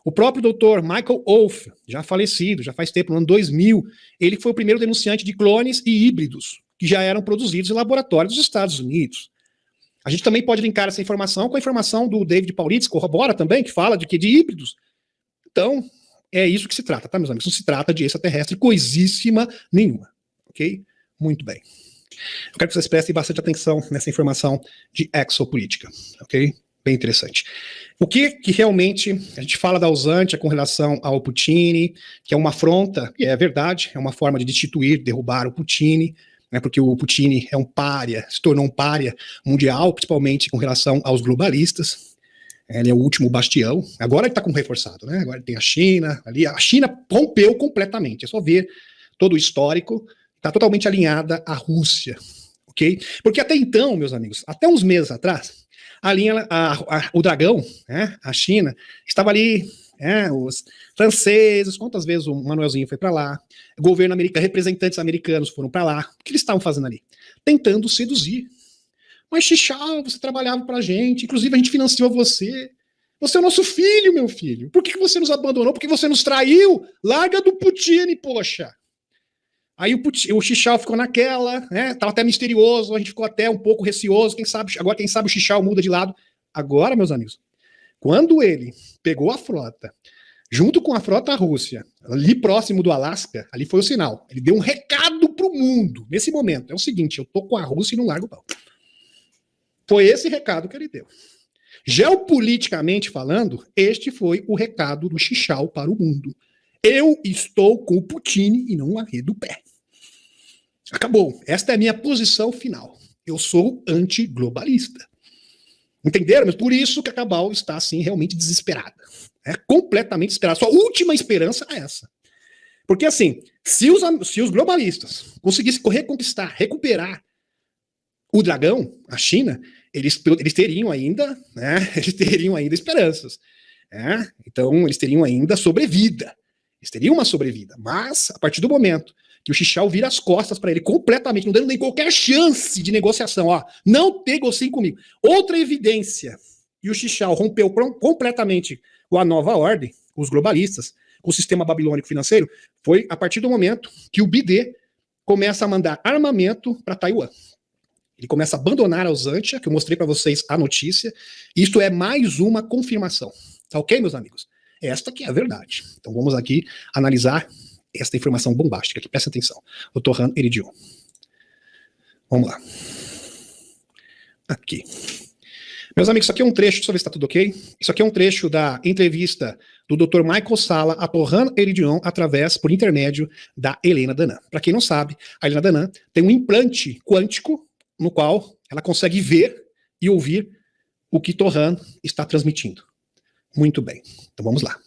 O próprio Dr. Michael Wolff, já falecido, já faz tempo, no ano 2000, ele foi o primeiro denunciante de clones e híbridos que já eram produzidos em laboratórios dos Estados Unidos. A gente também pode linkar essa informação com a informação do David Paulitz, corrobora também, que fala de híbridos. Então, é isso que se trata, tá, meus amigos? Não se trata de extraterrestre coisíssima nenhuma, ok? Muito bem. Eu quero que vocês prestem bastante atenção nessa informação de exopolítica, ok? Bem interessante. O que realmente a gente fala da Usantia com relação ao Putin, que é uma afronta, e é verdade, é uma forma de destituir, derrubar o Putin, né, porque o Putin é um pária, se tornou um pária mundial, principalmente com relação aos globalistas. Ele é o último bastião. Agora ele está com reforçado, né? Agora tem a China ali. A China rompeu completamente. É só ver todo o histórico. Está totalmente alinhada à Rússia, ok? Porque até então, meus amigos, até uns meses atrás, o dragão, né, a China, estava ali, os franceses, quantas vezes o Manuelzinho foi para lá, o governo americano, representantes americanos foram para lá, o que eles estavam fazendo ali? Tentando seduzir. Mas, Xichao, você trabalhava pra gente, inclusive a gente financiou você. Você é o nosso filho, meu filho. Por que você nos abandonou? Por que você nos traiu? Larga do Putin, poxa. Aí o Xichao ficou naquela, né? Tava até misterioso, a gente ficou até um pouco receoso. Quem sabe o Xichao muda de lado. Agora, meus amigos, quando ele pegou a frota, junto com a frota Rússia, ali próximo do Alasca, ali foi o sinal. Ele deu um recado pro mundo. Nesse momento, é o seguinte, eu tô com a Rússia e não largo o pau. Foi esse recado que ele deu. Geopoliticamente falando, este foi o recado do Xichao para o mundo. Eu estou com o Putin e não arredo o pé. Acabou. Esta é a minha posição final. Eu sou antiglobalista. Entenderam? Mas por isso que a Cabal está, assim, realmente desesperada. É completamente desesperada. Sua última esperança é essa. Porque assim, se os globalistas conseguissem recuperar o dragão, a China, eles teriam ainda, né, eles teriam ainda esperanças. Né? Então, eles teriam ainda sobrevida. Eles teriam uma sobrevida. Mas, a partir do momento que o Xichao vira as costas para ele completamente, não dando nem qualquer chance de negociação, ó, não negociem comigo. Outra evidência que o Xichao rompeu completamente com a nova ordem, com os globalistas, com o sistema babilônico financeiro, foi a partir do momento que o BD começa a mandar armamento para Taiwan. Ele começa a abandonar a Uzantia, que eu mostrei para vocês a notícia. Isto é mais uma confirmação. Tá ok, meus amigos? Esta que é a verdade. Então vamos aqui analisar esta informação bombástica aqui. Presta atenção. O Torran Eridion. Vamos lá. Aqui. Meus amigos, isso aqui é um trecho, deixa eu ver se está tudo ok. Isso aqui é um trecho da entrevista do Dr. Michael Salla a Torran Eridion por intermédio da Helena Danaan. Para quem não sabe, a Helena Danaan tem um implante quântico no qual ela consegue ver e ouvir o que Torran está transmitindo. Muito bem, então vamos lá.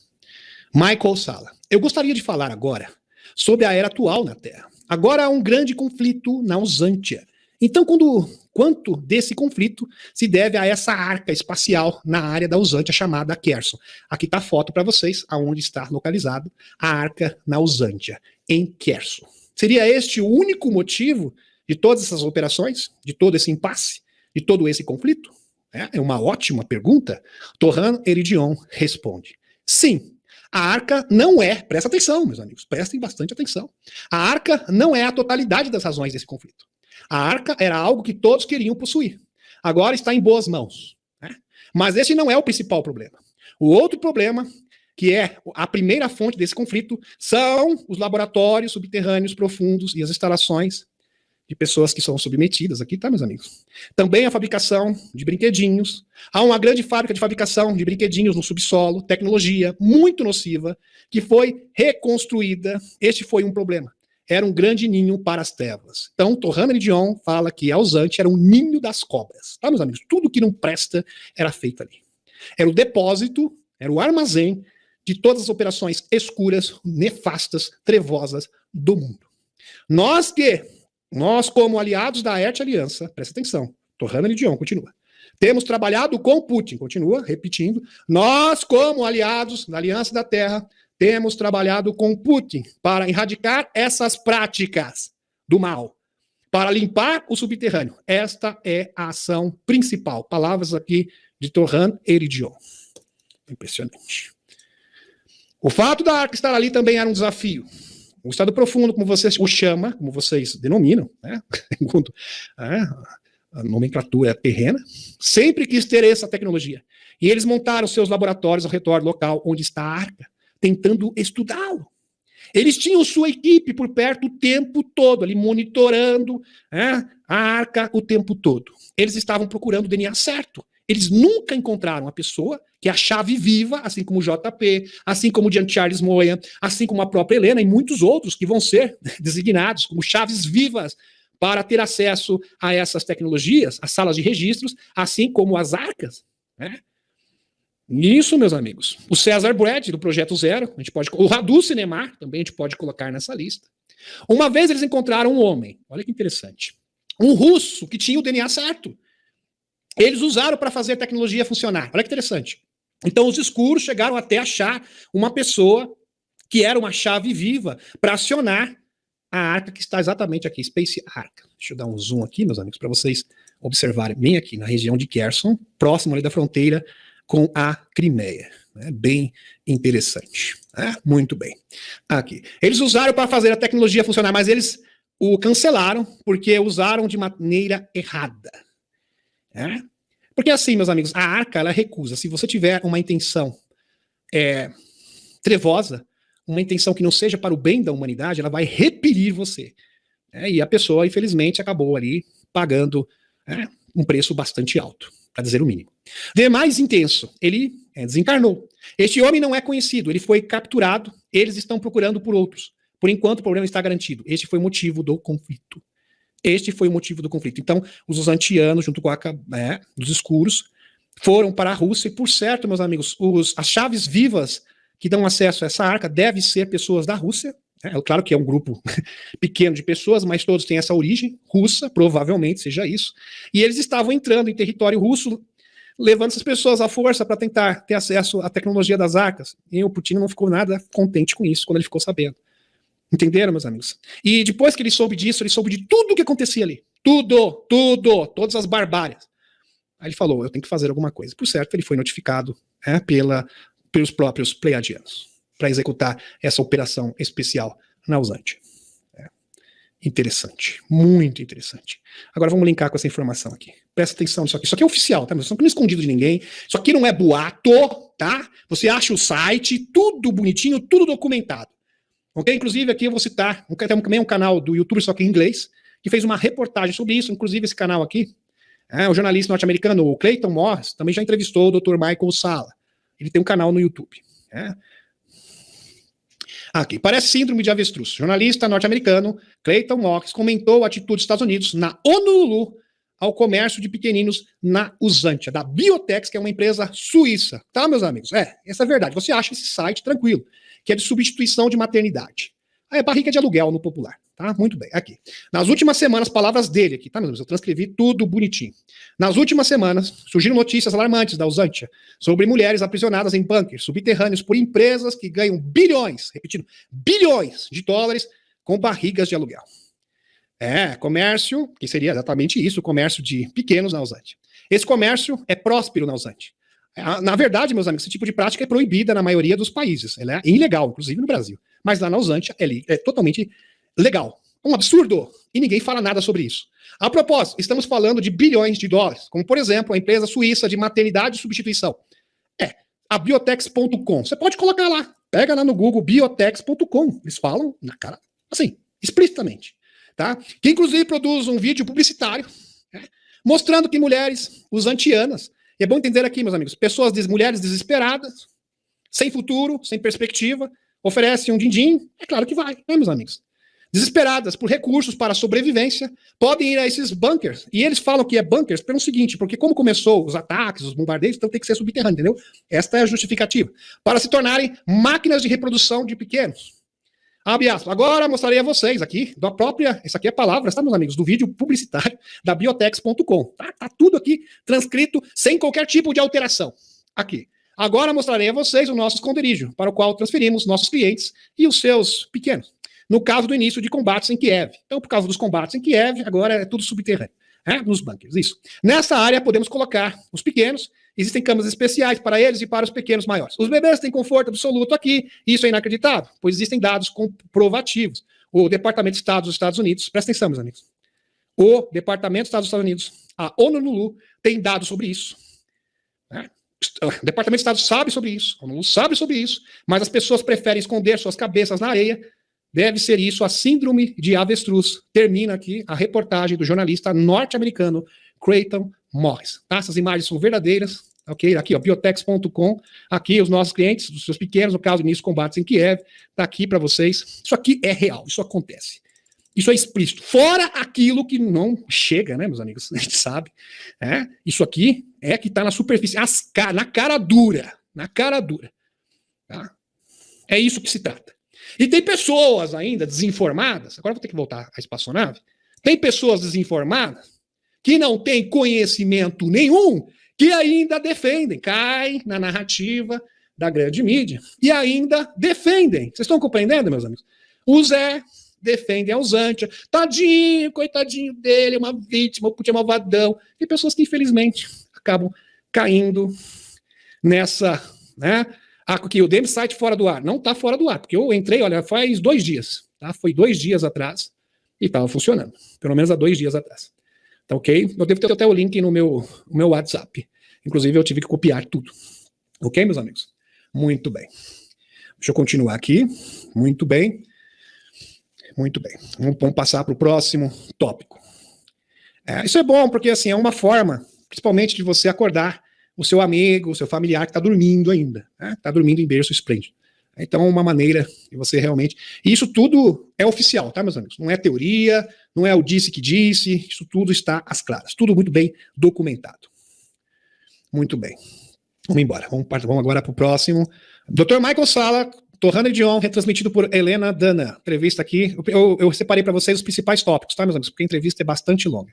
Michael Salla. Eu gostaria de falar agora sobre a era atual na Terra. Agora há um grande conflito na Uzantia. Então, quanto desse conflito se deve a essa arca espacial na área da Uzantia chamada Kherson? Aqui está a foto para vocês, aonde está localizado a arca na Uzantia, em Kherson. Seria este o único motivo de todas essas operações, de todo esse impasse, de todo esse conflito? É uma ótima pergunta. Torran Eridion responde: sim. A arca não é, presta atenção, meus amigos, prestem bastante atenção. A arca não é a totalidade das razões desse conflito. A arca era algo que todos queriam possuir. Agora está em boas mãos. Né? Mas esse não é o principal problema. O outro problema, que é a primeira fonte desse conflito, são os laboratórios subterrâneos profundos e as instalações de pessoas que são submetidas aqui, tá, meus amigos? Também a fabricação de brinquedinhos. Há uma grande fábrica de fabricação de brinquedinhos no subsolo, tecnologia muito nociva, que foi reconstruída. Este foi um problema. Era um grande ninho para as trevas. Então, Torran Eridion fala que a Uzantia era um ninho das cobras. Tá, meus amigos? Tudo que não presta era feito ali. Era o depósito, era o armazém de todas as operações escuras, nefastas, trevosas do mundo. Nós, como aliados da Erte Aliança, presta atenção, Torran Eridion continua, temos trabalhado com Putin, continua repetindo, nós, como aliados da Aliança da Terra, temos trabalhado com Putin para erradicar essas práticas do mal, para limpar o subterrâneo. Esta é a ação principal. Palavras aqui de Torran Eridion. Impressionante. O fato da arca estar ali também era um desafio. O estado profundo, como vocês o chama, como vocês denominam, né? A nomenclatura terrena, sempre quis ter essa tecnologia. E eles montaram seus laboratórios ao redor do local onde está a arca, tentando estudá-lo. Eles tinham sua equipe por perto o tempo todo, ali monitorando a arca o tempo todo. Eles estavam procurando o DNA certo. Eles nunca encontraram a pessoa que é a chave viva, assim como o JP, assim como o Jean Charles Moya, assim como a própria Helena e muitos outros que vão ser designados como chaves vivas para ter acesso a essas tecnologias, as salas de registros, assim como as arcas. Né? Isso, meus amigos. O César Brad, do Projeto Zero, o Radu Cinemar, também a gente pode colocar nessa lista. Uma vez eles encontraram um homem, olha que interessante, um russo que tinha o DNA certo. Eles usaram para fazer a tecnologia funcionar. Olha que interessante. Então, os escuros chegaram até achar uma pessoa que era uma chave viva para acionar a arca que está exatamente aqui, Space Arca. Deixa eu dar um zoom aqui, meus amigos, para vocês observarem bem aqui na região de Kherson, próximo ali da fronteira com a Crimeia. Né? Bem interessante. Né? Muito bem. Aqui. Eles usaram para fazer a tecnologia funcionar, mas eles o cancelaram porque usaram de maneira errada. Né? Porque assim, meus amigos, a arca, ela recusa. Se você tiver uma intenção trevosa, uma intenção que não seja para o bem da humanidade, ela vai repelir você. E a pessoa, infelizmente, acabou ali pagando um preço bastante alto, para dizer o mínimo. Demais intenso, ele desencarnou. Este homem não é conhecido, ele foi capturado, eles estão procurando por outros. Por enquanto, o problema está garantido. Este foi o motivo do conflito. Este foi o motivo do conflito. Então, os uzantianos, junto com os escuros, foram para a Rússia. E, por certo, meus amigos, as chaves vivas que dão acesso a essa arca devem ser pessoas da Rússia. É claro que é um grupo pequeno de pessoas, mas todos têm essa origem russa, provavelmente seja isso. E eles estavam entrando em território russo, levando essas pessoas à força para tentar ter acesso à tecnologia das arcas. E o Putin não ficou nada contente com isso quando ele ficou sabendo. Entenderam, meus amigos? E depois que ele soube disso, ele soube de tudo o que acontecia ali. Tudo, todas as barbárias. Aí ele falou, eu tenho que fazer alguma coisa. Por certo, ele foi notificado pelos próprios pleiadianos para executar essa operação especial na Usantia. Interessante, muito interessante. Agora vamos linkar com essa informação aqui. Presta atenção nisso aqui. Isso aqui é oficial, tá? Isso aqui não é escondido de ninguém. Isso aqui não é boato, tá? Você acha o site, tudo bonitinho, tudo documentado. Ok? Inclusive aqui eu vou citar, tem também um canal do YouTube, só que em inglês, que fez uma reportagem sobre isso. Inclusive esse canal aqui, o jornalista norte-americano, o Clayton Morris, também já entrevistou o Dr. Michael Salla. Ele tem um canal no YouTube. Aqui, parece síndrome de avestruz. Jornalista norte-americano Clayton Morris comentou a atitude dos Estados Unidos na Honolulu ao comércio de pequeninos na Usantia, da Biotex, que é uma empresa suíça. Tá, meus amigos? Essa é a verdade. Você acha esse site tranquilo, que é de substituição de maternidade. É barriga de aluguel no popular. Tá? Muito bem. Aqui. Nas últimas semanas, palavras dele aqui, tá, meus amigos? Eu transcrevi tudo bonitinho. Nas últimas semanas, surgiram notícias alarmantes da Usantia sobre mulheres aprisionadas em bunkers subterrâneos por empresas que ganham bilhões, repetindo, bilhões de dólares com barrigas de aluguel. Comércio, que seria exatamente isso, o comércio de pequenos na Usantia. Esse comércio é próspero na Usantia. Na verdade, meus amigos, esse tipo de prática é proibida na maioria dos países. Ela é ilegal, inclusive no Brasil. Mas lá na Usantia, ele é totalmente legal. Um absurdo. E ninguém fala nada sobre isso. A propósito, estamos falando de bilhões de dólares, como, por exemplo, a empresa suíça de maternidade e substituição. A biotex.com. Você pode colocar lá. Pega lá no Google, biotex.com. Eles falam na cara, assim, explicitamente. Tá? Que, inclusive, produz um vídeo publicitário, mostrando que mulheres usantianas, e é bom entender aqui, meus amigos, mulheres desesperadas, sem futuro, sem perspectiva, oferecem um din-din, é claro que vai, né, meus amigos? Desesperadas por recursos para sobrevivência, podem ir a esses bunkers. E eles falam que é bunkers pelo seguinte, porque como começou os ataques, os bombardeios, então tem que ser subterrâneo, entendeu? Esta é a justificativa. Para se tornarem máquinas de reprodução de pequenos. Abre aspas. Agora mostrarei a vocês aqui, da própria, essa aqui é a palavra, tá, meus amigos, do vídeo publicitário da biotex.com. Tá tudo aqui transcrito, sem qualquer tipo de alteração. Aqui. Agora mostrarei a vocês o nosso esconderijo, para o qual transferimos nossos clientes e os seus pequenos. No caso do início de combates em Kiev. Então, por causa dos combates em Kiev, agora é tudo subterrâneo. Nos bunkers, isso. Nessa área, podemos colocar os pequenos. Existem camas especiais para eles e para os pequenos maiores. Os bebês têm conforto absoluto aqui. Isso é inacreditável, pois existem dados comprovativos. O Departamento de Estado dos Estados Unidos, presta atenção, meus amigos. O Departamento de Estado dos Estados Unidos, a Honolulu, tem dados sobre isso. O Departamento de Estado sabe sobre isso, a Honolulu sabe sobre isso, mas as pessoas preferem esconder suas cabeças na areia. Deve ser isso a síndrome de avestruz. Termina aqui a reportagem do jornalista norte-americano Clayton Morris. Essas imagens são verdadeiras. Ok? Aqui, ó, biotex.com. Aqui os nossos clientes, os seus pequenos, no caso, início combates em Kiev. Está aqui para vocês. Isso aqui é real, isso acontece. Isso é explícito. Fora aquilo que não chega, né, meus amigos? A gente sabe. Isso aqui é que está na superfície, na cara dura. Na cara dura. Tá? É isso que se trata. E tem pessoas ainda desinformadas, agora vou ter que voltar à espaçonave, tem pessoas desinformadas que não têm conhecimento nenhum, que ainda defendem, caem na narrativa da grande mídia e ainda defendem. Vocês estão compreendendo, meus amigos? O Zé defende a Usantia, tadinho, coitadinho dele, uma vítima, o Putin é malvadão. Tem pessoas que, infelizmente, acabam caindo nessa, Aqui, o DM site fora do ar. Não está fora do ar, porque eu entrei, olha, faz 2 dias. Tá? Foi 2 dias atrás e estava funcionando. Pelo menos há 2 dias atrás. Tá ok? Eu devo ter até o link no meu WhatsApp. Inclusive, eu tive que copiar tudo. Ok, meus amigos? Muito bem. Deixa eu continuar aqui. Muito bem. Muito bem. Vamos passar para o próximo tópico. Isso é bom, porque assim, é uma forma, principalmente, de você acordar o seu amigo, o seu familiar que está dormindo ainda, está dormindo em berço esplêndido. Então, uma maneira de você realmente... E isso tudo é oficial, tá, meus amigos? Não é teoria, não é o disse que disse, isso tudo está às claras, tudo muito bem documentado. Muito bem. Vamos embora, vamos agora para o próximo. Dr. Michael Salla Torrano Edion, retransmitido por Helena Dana. Entrevista aqui. Eu separei para vocês os principais tópicos, tá, meus amigos? Porque a entrevista é bastante longa.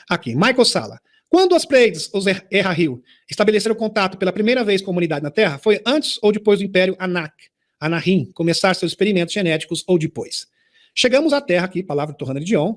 Aqui, Michael Sala. Quando as Pleiades, os Errahil, estabeleceram contato pela primeira vez com a humanidade na Terra, foi antes ou depois do Império Anahim começar seus experimentos genéticos ou depois? Chegamos à Terra aqui, palavra de Torrano Edion.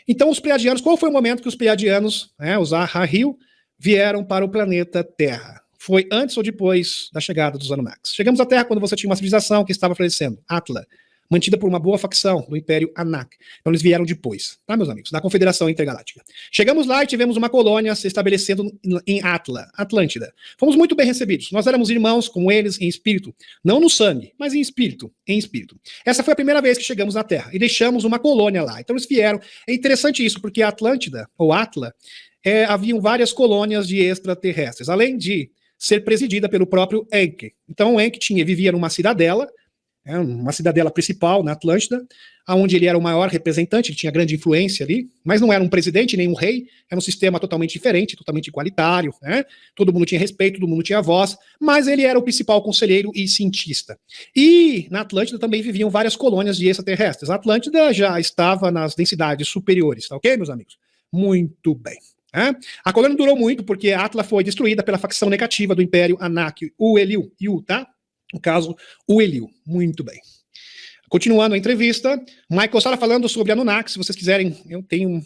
Então, os Pleiadianos, qual foi o momento que os Pleiadianos, os Errahil, vieram para o planeta Terra? Foi antes ou depois da chegada dos Anunnakis? Chegamos à Terra quando você tinha uma civilização que estava florescendo, Atla, mantida por uma boa facção do Império Anak. Então eles vieram depois, tá, meus amigos? Da Confederação Intergaláctica. Chegamos lá e tivemos uma colônia se estabelecendo em Atla, Atlântida. Fomos muito bem recebidos. Nós éramos irmãos como eles em espírito, não no sangue, mas em espírito, em espírito. Essa foi a primeira vez que chegamos na Terra e deixamos uma colônia lá. Então eles vieram. É interessante isso, porque a Atlântida, ou Atla, haviam várias colônias de extraterrestres, além de ser presidida pelo próprio Enki. Então o Enki vivia numa cidadela, uma cidadela principal na Atlântida, onde ele era o maior representante, ele tinha grande influência ali, mas não era um presidente nem um rei, era um sistema totalmente diferente, totalmente igualitário, todo mundo tinha respeito, todo mundo tinha voz, mas ele era o principal conselheiro e cientista. E na Atlântida também viviam várias colônias de extraterrestres. A Atlântida já estava nas densidades superiores, tá ok, meus amigos? Muito bem. A colônia durou muito porque a Atla foi destruída pela facção negativa do Império Anak, o Eliu, tá? No caso, o Eliu. Muito bem. Continuando a entrevista, Michael Sala falando sobre Anunnaki. Se vocês quiserem, eu tenho...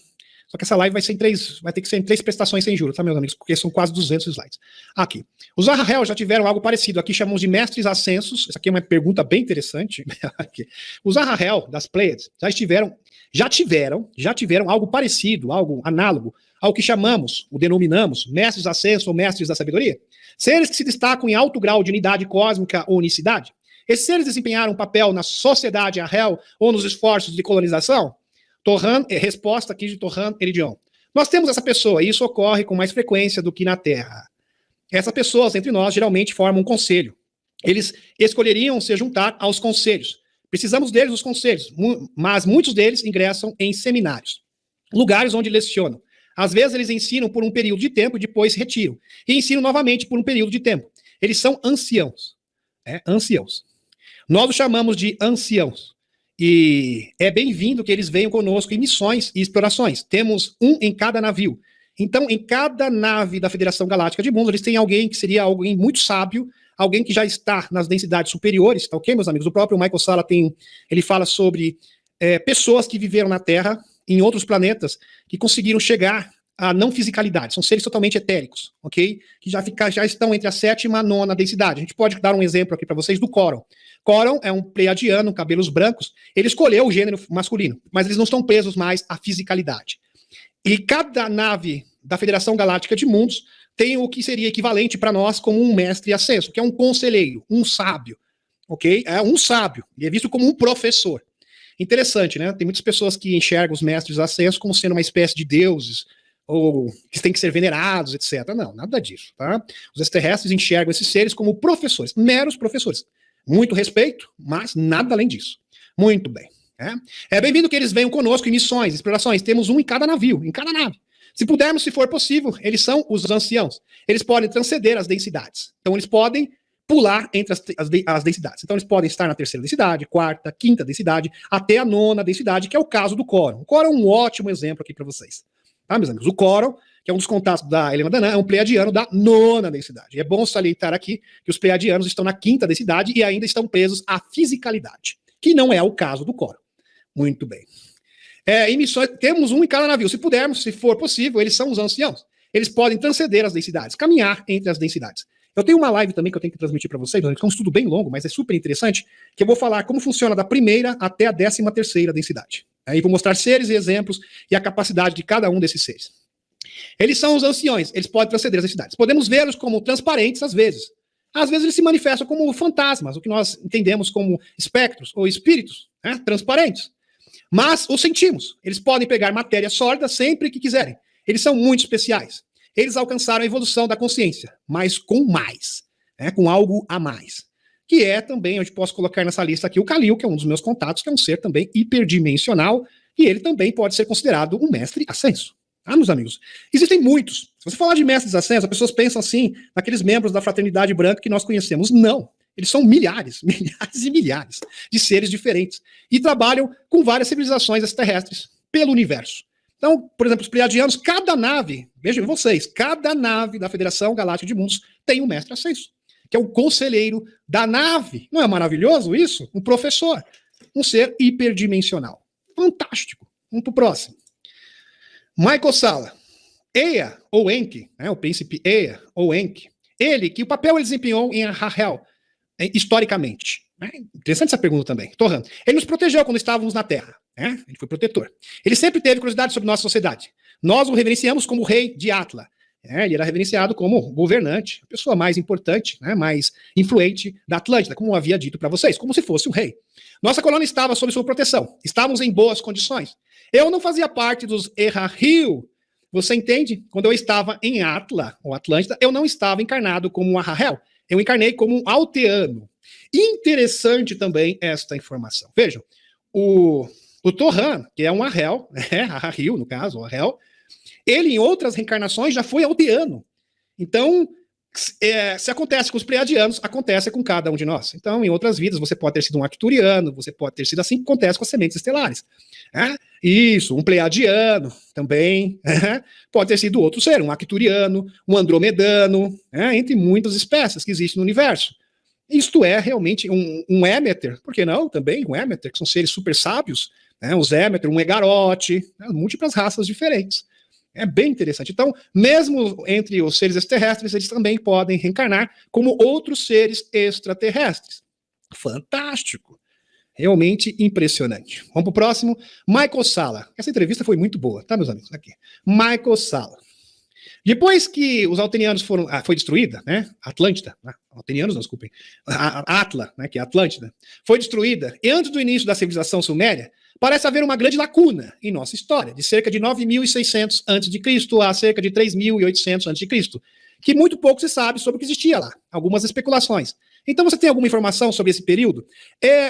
Só que essa live vai ter que ser em 3 prestações sem juros, tá, meus amigos? Porque são quase 200 slides. Aqui. Os Arrahel já tiveram algo parecido. Aqui chamamos de mestres ascensos. Essa aqui é uma pergunta bem interessante. Os Arrahel das Pleiades já tiveram algo parecido, algo análogo ao que chamamos, ou denominamos, mestres ascensos ou mestres da sabedoria. Seres que se destacam em alto grau de unidade cósmica ou unicidade. Esses seres desempenharam um papel na sociedade Arrel ou nos esforços de colonização? Resposta aqui de Torrano Edion. Nós temos essa pessoa, e isso ocorre com mais frequência do que na Terra. Essas pessoas, entre nós, geralmente formam um conselho. Eles escolheriam se juntar aos conselhos. Precisamos deles nos conselhos, mas muitos deles ingressam em seminários, lugares onde lecionam. Às vezes eles ensinam por um período de tempo e depois se retiram. E ensinam novamente por um período de tempo. Eles são anciãos. Anciãos. Nós os chamamos de anciãos. E é bem-vindo que eles venham conosco em missões e explorações. Temos um em cada navio. Então, em cada nave da Federação Galáctica de Mundos, eles têm alguém que seria alguém muito sábio, alguém que já está nas densidades superiores, tá ok, meus amigos? O próprio Michael Sala ele fala sobre pessoas que viveram na Terra, em outros planetas, que conseguiram chegar à não fisicalidade. São seres totalmente etéricos, ok? Que já estão entre a 7ª e a 9ª densidade. A gente pode dar um exemplo aqui para vocês do Coron. Coron é um pleiadiano, cabelos brancos. Ele escolheu o gênero masculino, mas eles não estão presos mais à fisicalidade. E cada nave da Federação Galáctica de Mundos tem o que seria equivalente para nós como um mestre ascenso, que é um conselheiro, um sábio, ok? É um sábio, e é visto como um professor. Interessante, né? Tem muitas pessoas que enxergam os mestres ascensos como sendo uma espécie de deuses, ou que têm que ser venerados, etc. Não, nada disso, tá? Os extraterrestres enxergam esses seres como professores, meros professores. Muito respeito, mas nada além disso. Muito bem. É bem-vindo que eles venham conosco em missões, explorações. Temos um em cada navio, em cada nave. Se pudermos, se for possível, eles são os anciãos. Eles podem transcender as densidades. Então, eles podem pular entre as densidades. Então, eles podem estar na 3ª densidade, 4ª, 5ª densidade, até a 9ª densidade, que é o caso do Coron. O Coron é um ótimo exemplo aqui para vocês. Tá, meus amigos? O Coron, que é um dos contatos da Helena Dana, é um pleiadiano da 9ª densidade. É bom salientar aqui que os pleiadianos estão na 5ª densidade e ainda estão presos à fisicalidade, que não é o caso do Coron. Muito bem. Em missões, temos um em cada navio. Se pudermos, se for possível, eles são os anciãos. Eles podem transcender as densidades, caminhar entre as densidades. Eu tenho uma live também que eu tenho que transmitir para vocês, que é um estudo bem longo, mas é super interessante, que eu vou falar como funciona da 1ª até a 13ª densidade. Aí vou mostrar seres e exemplos e a capacidade de cada um desses seres. Eles são os anciões, eles podem transcender as densidades. Podemos vê-los como transparentes às vezes. Às vezes eles se manifestam como fantasmas, o que nós entendemos como espectros ou espíritos, transparentes. Mas os sentimos. Eles podem pegar matéria sólida sempre que quiserem. Eles são muito especiais. Eles alcançaram a evolução da consciência, mas com mais, com algo a mais. Que é também, eu posso colocar nessa lista aqui o Khalil, que é um dos meus contatos, que é um ser também hiperdimensional, e ele também pode ser considerado um mestre ascenso. Ah, meus amigos, existem muitos. Se você falar de mestres ascensos, as pessoas pensam assim, naqueles membros da fraternidade branca que nós conhecemos. Não. Eles são milhares, milhares e milhares de seres diferentes e trabalham com várias civilizações extraterrestres pelo universo. Então, por exemplo, os pleiadianos, cada nave, vejam vocês, cada nave da Federação Galáctica de Mundos tem um mestre ascenso, que é o conselheiro da nave. Não é maravilhoso isso? Um professor, um ser hiperdimensional. Fantástico. Vamos para o próximo. Michael Salla. Ea, ou Enki, o príncipe Ea, ou Enki, ele, que o papel ele desempenhou em Rahel, historicamente. Interessante essa pergunta também. Torran. Ele nos protegeu quando estávamos na Terra. Ele foi protetor. Ele sempre teve curiosidade sobre nossa sociedade. Nós o reverenciamos como rei de Atla. Ele era reverenciado como governante, a pessoa mais importante, mais influente da Atlântida, como eu havia dito para vocês, como se fosse um rei. Nossa colônia estava sob sua proteção. Estávamos em boas condições. Eu não fazia parte dos Errahil. Você entende? Quando eu estava em Atla, ou Atlântida, eu não estava encarnado como um Arrahel. Eu encarnei como um Alteano. Interessante também esta informação. Vejam, o Torran, que é um Arrel, Arrahil no caso, o Arrel, ele em outras reencarnações já foi Alteano. Então, se acontece com os pleiadianos, acontece com cada um de nós. Então, em outras vidas, você pode ter sido um arcturiano, você pode ter sido assim, que acontece com as sementes estelares. Isso, um pleiadiano também, pode ter sido outro ser, um arcturiano, um andromedano, entre muitas espécies que existem no universo. Isto é realmente um Émeter, por que não? Também um Émeter, que são seres super sábios, os Émeter, um Egarote, múltiplas raças diferentes. É bem interessante. Então, mesmo entre os seres extraterrestres, eles também podem reencarnar como outros seres extraterrestres. Fantástico. Realmente impressionante. Vamos para o próximo. Michael Salla. Essa entrevista foi muito boa, tá, meus amigos? Aqui. Michael Salla. Depois que os Altenianos foram... foi destruída, Atlântida. Altenianos, não, desculpem. Atla, que é Atlântida. Foi destruída. E antes do início da civilização suméria, parece haver uma grande lacuna em nossa história, de cerca de 9.600 a.C. a cerca de 3.800 a.C., que muito pouco se sabe sobre o que existia lá. Algumas especulações. Então você tem alguma informação sobre esse período?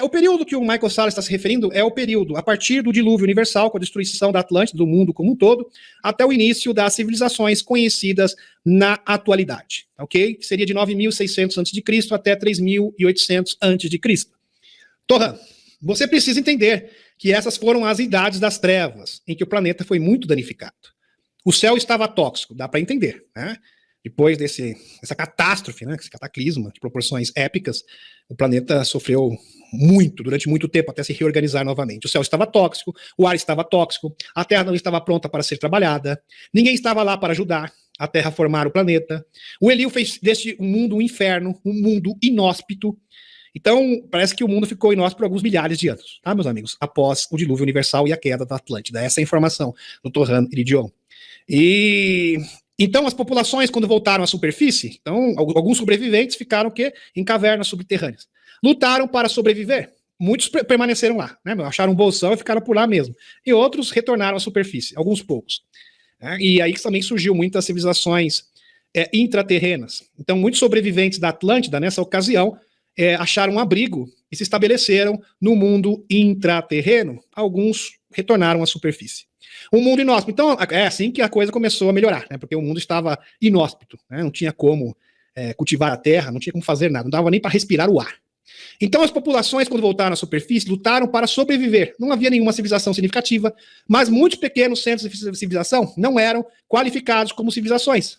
O período que o Michael Salla está se referindo é o período a partir do dilúvio universal, com a destruição da Atlântida, do mundo como um todo, até o início das civilizações conhecidas na atualidade, ok? Que seria de 9.600 a.C. até 3.800 a.C. Torran, você precisa entender que essas foram as idades das trevas, em que o planeta foi muito danificado. O céu estava tóxico, dá para entender, Depois dessa catástrofe, esse cataclisma de proporções épicas, o planeta sofreu muito, durante muito tempo, até se reorganizar novamente. O céu estava tóxico, o ar estava tóxico, a Terra não estava pronta para ser trabalhada, ninguém estava lá para ajudar a Terra a formar o planeta. O Elil fez deste mundo um inferno, um mundo inóspito. Então, parece que o mundo ficou inóspito por alguns milhares de anos, tá, meus amigos? Após o dilúvio universal e a queda da Atlântida. Essa é a informação do Torran Iridion. Então, as populações, quando voltaram à superfície, então, alguns sobreviventes ficaram em cavernas subterrâneas. Lutaram para sobreviver. Muitos permaneceram lá, acharam um bolsão e ficaram por lá mesmo. E outros retornaram à superfície, alguns poucos. E aí também surgiu muitas civilizações intraterrenas. Então, muitos sobreviventes da Atlântida, nessa ocasião, acharam um abrigo e se estabeleceram no mundo intraterreno. Alguns retornaram à superfície. Um mundo inóspito. Então, é assim que a coisa começou a melhorar, porque o mundo estava inóspito, não tinha como cultivar a terra, não tinha como fazer nada, não dava nem para respirar o ar. Então, as populações, quando voltaram à superfície, lutaram para sobreviver. Não havia nenhuma civilização significativa, mas muitos pequenos centros de civilização não eram qualificados como civilizações,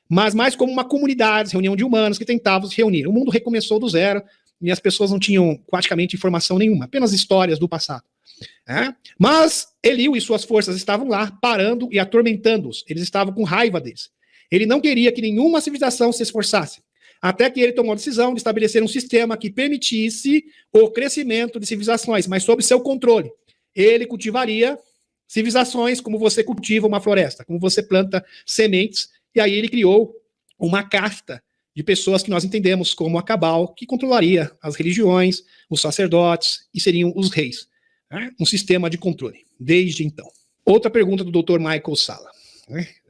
mas mais como uma comunidade, reunião de humanos que tentavam se reunir. O mundo recomeçou do zero e as pessoas não tinham praticamente informação nenhuma, apenas histórias do passado. Mas Elil e suas forças estavam lá, parando e atormentando-os. Eles estavam com raiva deles. Ele não queria que nenhuma civilização se esforçasse, até que ele tomou a decisão de estabelecer um sistema que permitisse o crescimento de civilizações, mas sob seu controle. Ele cultivaria civilizações como você cultiva uma floresta, como você planta sementes, e aí ele criou uma casta de pessoas que nós entendemos como a Cabal, que controlaria as religiões, os sacerdotes, e seriam os reis. Um sistema de controle, desde então. Outra pergunta do Dr. Michael Salla.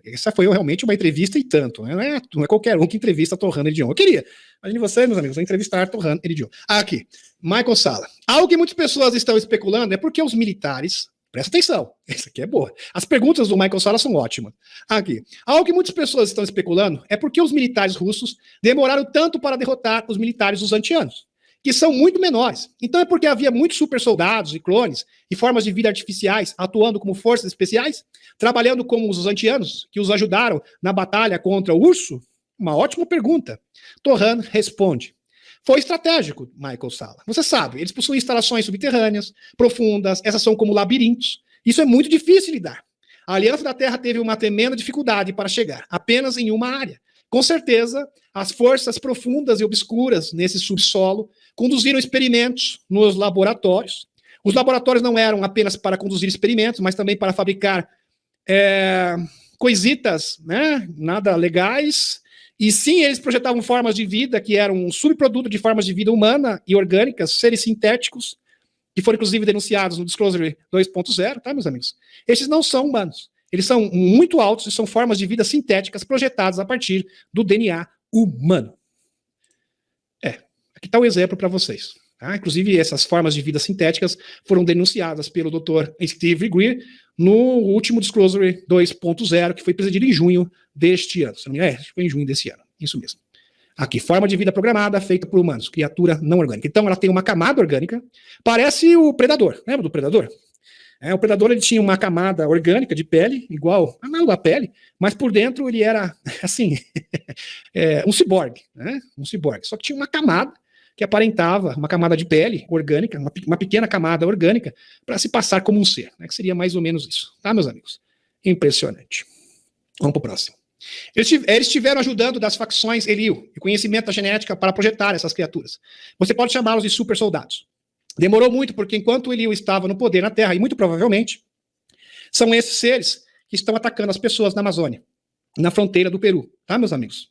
Essa foi realmente uma entrevista e tanto. Não é qualquer um que entrevista Torran Iridion. Eu queria, imagine você, meus amigos, entrevistar Torran Iridion. Aqui, Michael Salla. Algo que muitas pessoas estão especulando é porque os militares Presta atenção, essa aqui é boa. As perguntas do Michael Salla são ótimas. Aqui. Algo que muitas pessoas estão especulando é porque os militares russos demoraram tanto para derrotar os militares uzantianos, que são muito menores. Então é porque havia muitos super soldados e clones e formas de vida artificiais atuando como forças especiais, trabalhando como os uzantianos, que os ajudaram na batalha contra o urso? Uma ótima pergunta. Torran responde. Foi estratégico, Michael Salla. Você sabe, eles possuem instalações subterrâneas, profundas, essas são como labirintos. Isso é muito difícil de lidar. A Aliança da Terra teve uma tremenda dificuldade para chegar, apenas em uma área. Com certeza, as forças profundas e obscuras nesse subsolo conduziram experimentos nos laboratórios. Os laboratórios não eram apenas para conduzir experimentos, mas também para fabricar coisitas, né, nada legais. E sim, eles projetavam formas de vida que eram um subproduto de formas de vida humana e orgânicas, seres sintéticos, que foram inclusive denunciados no Disclosure 2.0, tá, meus amigos? Esses não são humanos. Eles são muito altos e são formas de vida sintéticas projetadas a partir do DNA humano. Aqui está o exemplo para vocês. Tá? Inclusive, essas formas de vida sintéticas foram denunciadas pelo Dr. Steve Greer no último Disclosure 2.0, que foi precedido em junho deste ano. Se não me engano, foi em junho desse ano. Isso mesmo. Aqui, forma de vida programada feita por humanos, criatura não orgânica. Então, ela tem uma camada orgânica, parece o predador. Lembra do predador? O predador ele tinha uma camada orgânica de pele, igual a da pele, mas por dentro ele era, assim, um ciborgue, né? Um ciborgue. Só que tinha uma camada que aparentava uma camada de pele orgânica, uma pequena camada orgânica, para se passar como um ser, né? Que seria mais ou menos isso, tá, meus amigos? Impressionante. Vamos para o próximo. Eles estiveram ajudando das facções Eliu e conhecimento da genética para projetar essas criaturas. Você pode chamá-los de super soldados. Demorou muito, porque enquanto Eliu estava no poder na Terra, e muito provavelmente são esses seres que estão atacando as pessoas na Amazônia, na fronteira do Peru, tá, meus amigos?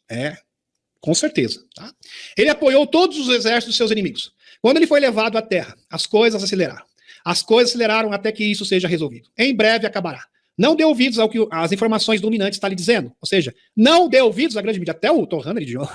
Com certeza, tá? Ele apoiou todos os exércitos dos seus inimigos. Quando ele foi levado à Terra, as coisas aceleraram. As coisas aceleraram até que isso seja resolvido. Em breve acabará. Não dê ouvidos ao que as informações dominantes estão lhe dizendo. Ou seja, não dê ouvidos à grande mídia. Até o Torran Elidion.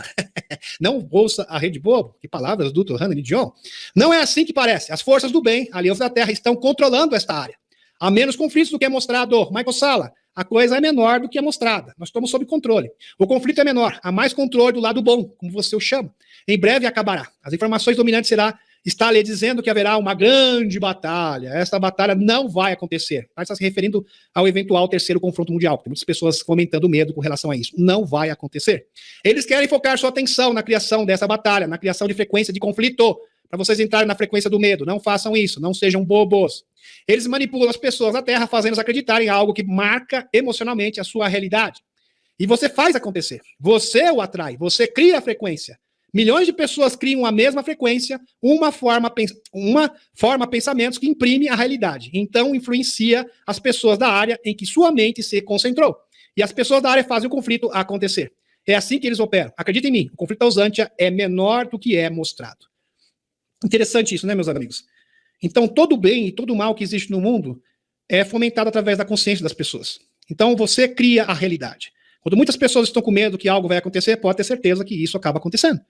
Não ouça a Rede Bobo. Que palavras do Torran Elidion. Não é assim que parece. As forças do bem, a Aliança da Terra, estão controlando esta área. Há menos conflitos do que é mostrado. Michael Salla, a coisa é menor do que é mostrada. Nós estamos sob controle. O conflito é menor. Há mais controle do lado bom, como você o chama. Em breve acabará. As informações dominantes está lhe dizendo que haverá uma grande batalha. Essa batalha não vai acontecer. Está se referindo ao eventual terceiro confronto mundial. Tem muitas pessoas fomentando medo com relação a isso. Não vai acontecer. Eles querem focar sua atenção na criação dessa batalha, na criação de frequência de conflito, para vocês entrarem na frequência do medo. Não façam isso. Não sejam bobos. Eles manipulam as pessoas na Terra, fazendo-os acreditar em algo que marca emocionalmente a sua realidade. E você faz acontecer. Você o atrai. Você cria a frequência. Milhões de pessoas criam a mesma frequência, uma forma pensamentos que imprime a realidade. Então, influencia as pessoas da área em que sua mente se concentrou. E as pessoas da área fazem o conflito acontecer. É assim que eles operam. Acredita em mim, o conflito Ausântia é menor do que é mostrado. Interessante isso, né, meus amigos? Então, todo o bem e todo o mal que existe no mundo é fomentado através da consciência das pessoas. Então, você cria a realidade. Quando muitas pessoas estão com medo que algo vai acontecer, pode ter certeza que isso acaba acontecendo.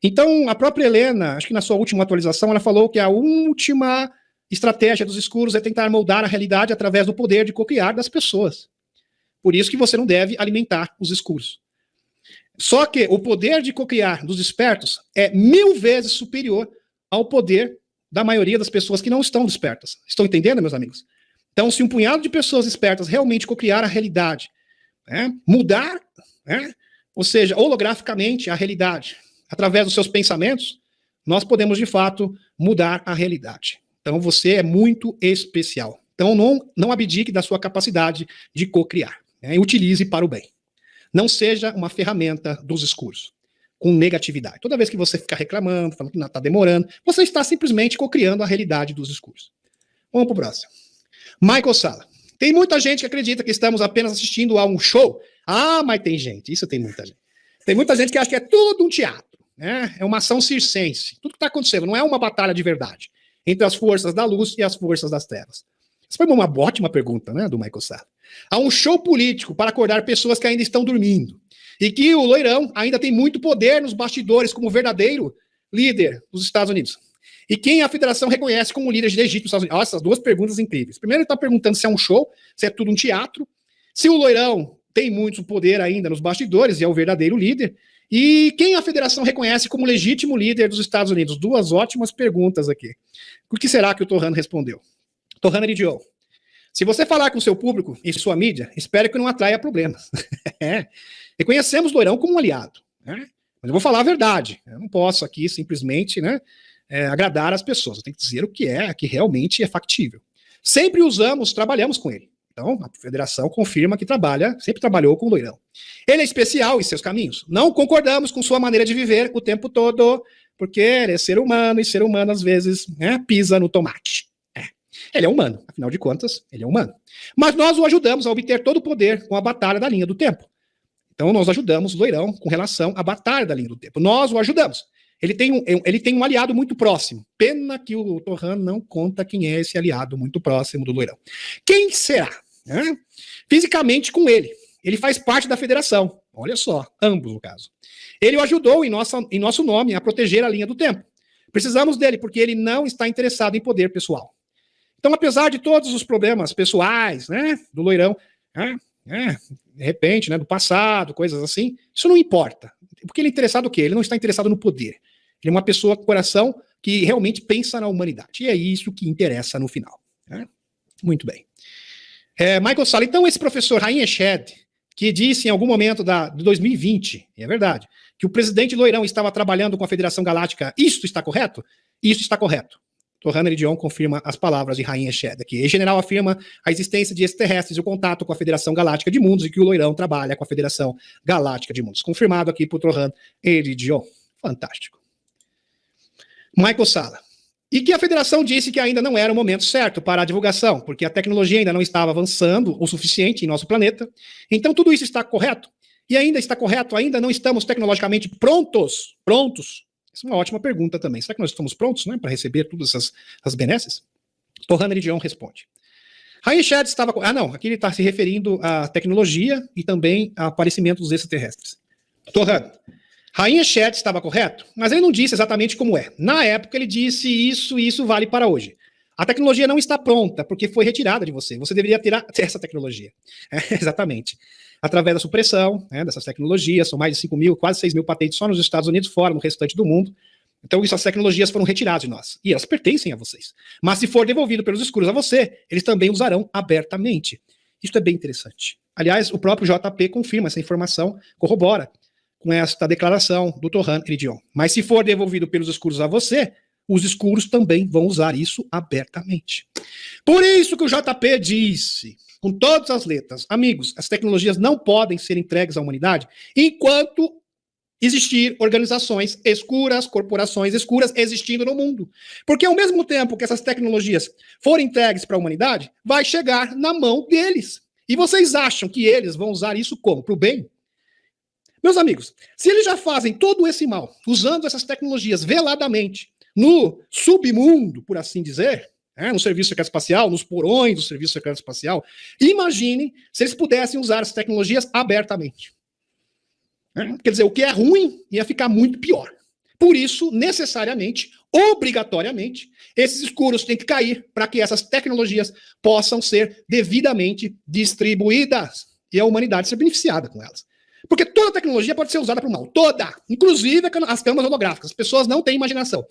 Então, a própria Helena, acho que na sua última atualização, ela falou que a última estratégia dos escuros é tentar moldar a realidade através do poder de cocriar das pessoas. Por isso que você não deve alimentar os escuros. Só que o poder de cocriar dos espertos é 1000 vezes superior ao poder da maioria das pessoas que não estão despertas. Estão entendendo, meus amigos? Então, se um punhado de pessoas espertas realmente cocriar a realidade, mudar, ou seja, holograficamente a realidade, através dos seus pensamentos, nós podemos, de fato, mudar a realidade. Então, você é muito especial. Então, não abdique da sua capacidade de cocriar. E utilize para o bem. Não seja uma ferramenta dos escuros, com negatividade. Toda vez que você ficar reclamando, falando que está demorando, você está simplesmente cocriando a realidade dos escuros. Vamos para o próximo. Michael Salla. Tem muita gente que acredita que estamos apenas assistindo a um show. Ah, mas tem gente. Isso tem muita gente. Tem muita gente que acha que é tudo um teatro. É uma ação circense. Tudo que está acontecendo não é uma batalha de verdade entre as forças da luz e as forças das trevas. Essa foi uma ótima pergunta, né, do Michael Salla. Há um show político para acordar pessoas que ainda estão dormindo. E que o loirão ainda tem muito poder nos bastidores como verdadeiro líder dos Estados Unidos. E quem a federação reconhece como líder legítimo dos Estados Unidos? Olha, essas duas perguntas incríveis. Primeiro, ele está perguntando se é um show, se é tudo um teatro, se o loirão tem muito poder ainda nos bastidores e é o verdadeiro líder. E quem a federação reconhece como legítimo líder dos Estados Unidos? Duas ótimas perguntas aqui. O que será que o Torrano respondeu? Torrano Eridion, se você falar com o seu público e sua mídia, espero que não atraia problemas. Reconhecemos o loirão como um aliado, né? Mas eu vou falar a verdade. Eu não posso aqui simplesmente, né, agradar as pessoas. Eu tenho que dizer o que realmente é factível. Sempre trabalhamos com ele. Então, a federação confirma que sempre trabalhou com o loirão. Ele é especial em seus caminhos. Não concordamos com sua maneira de viver o tempo todo, porque ele é ser humano, e ser humano, às vezes, pisa no tomate. Ele é humano, afinal de contas, ele é humano. Mas nós o ajudamos a obter todo o poder com a batalha da linha do tempo. Então, nós ajudamos o loirão com relação à batalha da linha do tempo. Nós o ajudamos. Ele tem um aliado muito próximo. Pena que o Torrano não conta quem é esse aliado muito próximo do loirão. Quem será? Fisicamente com ele. Ele faz parte da federação. Olha só, ambos no caso. Ele o ajudou em nosso nome a proteger a linha do tempo. Precisamos dele porque ele não está interessado em poder pessoal. Então, apesar de todos os problemas pessoais, do loirão, de repente, do passado, coisas assim, isso não importa. Porque ele é interessado o quê? Ele não está interessado no poder. Ele é uma pessoa com coração que realmente pensa na humanidade. E é isso que interessa no final. Muito bem. Michael Salla, então esse professor Haim Eshed, que disse em algum momento de 2020, é verdade, que o presidente loirão estava trabalhando com a Federação Galáctica, isso está correto? Isso está correto. Torrano Eridion confirma as palavras de Haim Eshed aqui. O general afirma a existência de extraterrestres e o contato com a Federação Galáctica de Mundos e que o loirão trabalha com a Federação Galáctica de Mundos. Confirmado aqui por Torrano Eridion. Fantástico. Michael Salla. E que a federação disse que ainda não era o momento certo para a divulgação, porque a tecnologia ainda não estava avançando o suficiente em nosso planeta. Então tudo isso está correto? E ainda está correto? Ainda não estamos tecnologicamente prontos? Essa é uma ótima pergunta também. Será que nós estamos prontos, para receber todas essas benesses? Torrano Eridion responde. Haim Eshed estava... aqui ele está se referindo à tecnologia e também ao aparecimento dos extraterrestres. Torrano. Haim Eshed estava correto, mas ele não disse exatamente como é. Na época ele disse isso e isso vale para hoje. A tecnologia não está pronta porque foi retirada de você. Você deveria ter essa tecnologia. Exatamente. Através da supressão dessas tecnologias, são mais de 5 mil, quase 6 mil patentes só nos Estados Unidos, fora no restante do mundo. Então essas tecnologias foram retiradas de nós. E elas pertencem a vocês. Mas se for devolvido pelos escuros a você, eles também usarão abertamente. Isso é bem interessante. Aliás, o próprio JP confirma essa informação, corrobora com esta declaração do Torrano Eridion. Mas se for devolvido pelos escuros a você, os escuros também vão usar isso abertamente. Por isso que o JP disse, com todas as letras, amigos, as tecnologias não podem ser entregues à humanidade enquanto existir organizações escuras, corporações escuras existindo no mundo. Porque ao mesmo tempo que essas tecnologias forem entregues para a humanidade, vai chegar na mão deles. E vocês acham que eles vão usar isso como? Para o bem? Meus amigos, se eles já fazem todo esse mal, usando essas tecnologias veladamente, no submundo, por assim dizer, no Serviço Secreto Espacial, nos porões do Serviço Secreto Espacial, imaginem se eles pudessem usar essas tecnologias abertamente. Quer dizer, o que é ruim ia ficar muito pior. Por isso, necessariamente, obrigatoriamente, esses escuros têm que cair para que essas tecnologias possam ser devidamente distribuídas e a humanidade ser beneficiada com elas. Porque toda tecnologia pode ser usada para o mal. Toda. Inclusive as câmeras holográficas. As pessoas não têm imaginação.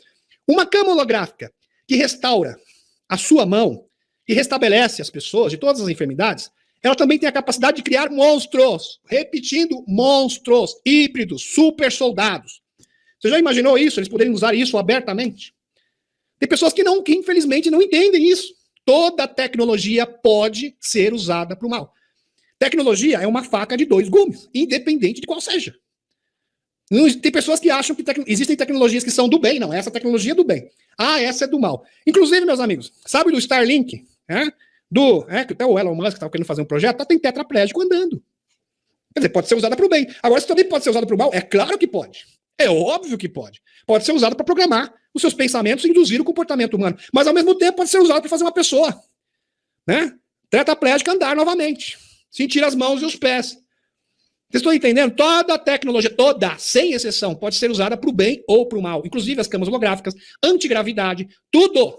Uma câmera holográfica que restaura a sua mão e restabelece as pessoas de todas as enfermidades, ela também tem a capacidade de criar monstros. Repetindo, monstros, híbridos, super soldados. Você já imaginou isso? Eles poderem usar isso abertamente? Tem pessoas que infelizmente não entendem isso. Toda tecnologia pode ser usada para o mal. Tecnologia é uma faca de 2 gumes, independente de qual seja. Tem pessoas que acham que existem tecnologias que são do bem. Não, essa tecnologia é do bem. Essa é do mal. Inclusive, meus amigos, sabe do Starlink? Que até o Elon Musk estava querendo fazer um projeto, tem tetraplégico andando. Quer dizer, pode ser usada para o bem. Agora, se também pode ser usada para o mal, é claro que pode. É óbvio que pode. Pode ser usada para programar os seus pensamentos e induzir o comportamento humano. Mas, ao mesmo tempo, pode ser usada para fazer uma pessoa tetraplégica andar novamente. Sentir as mãos e os pés. Vocês estão entendendo? Toda a tecnologia, toda, sem exceção, pode ser usada para o bem ou para o mal. Inclusive as câmeras holográficas, antigravidade, tudo.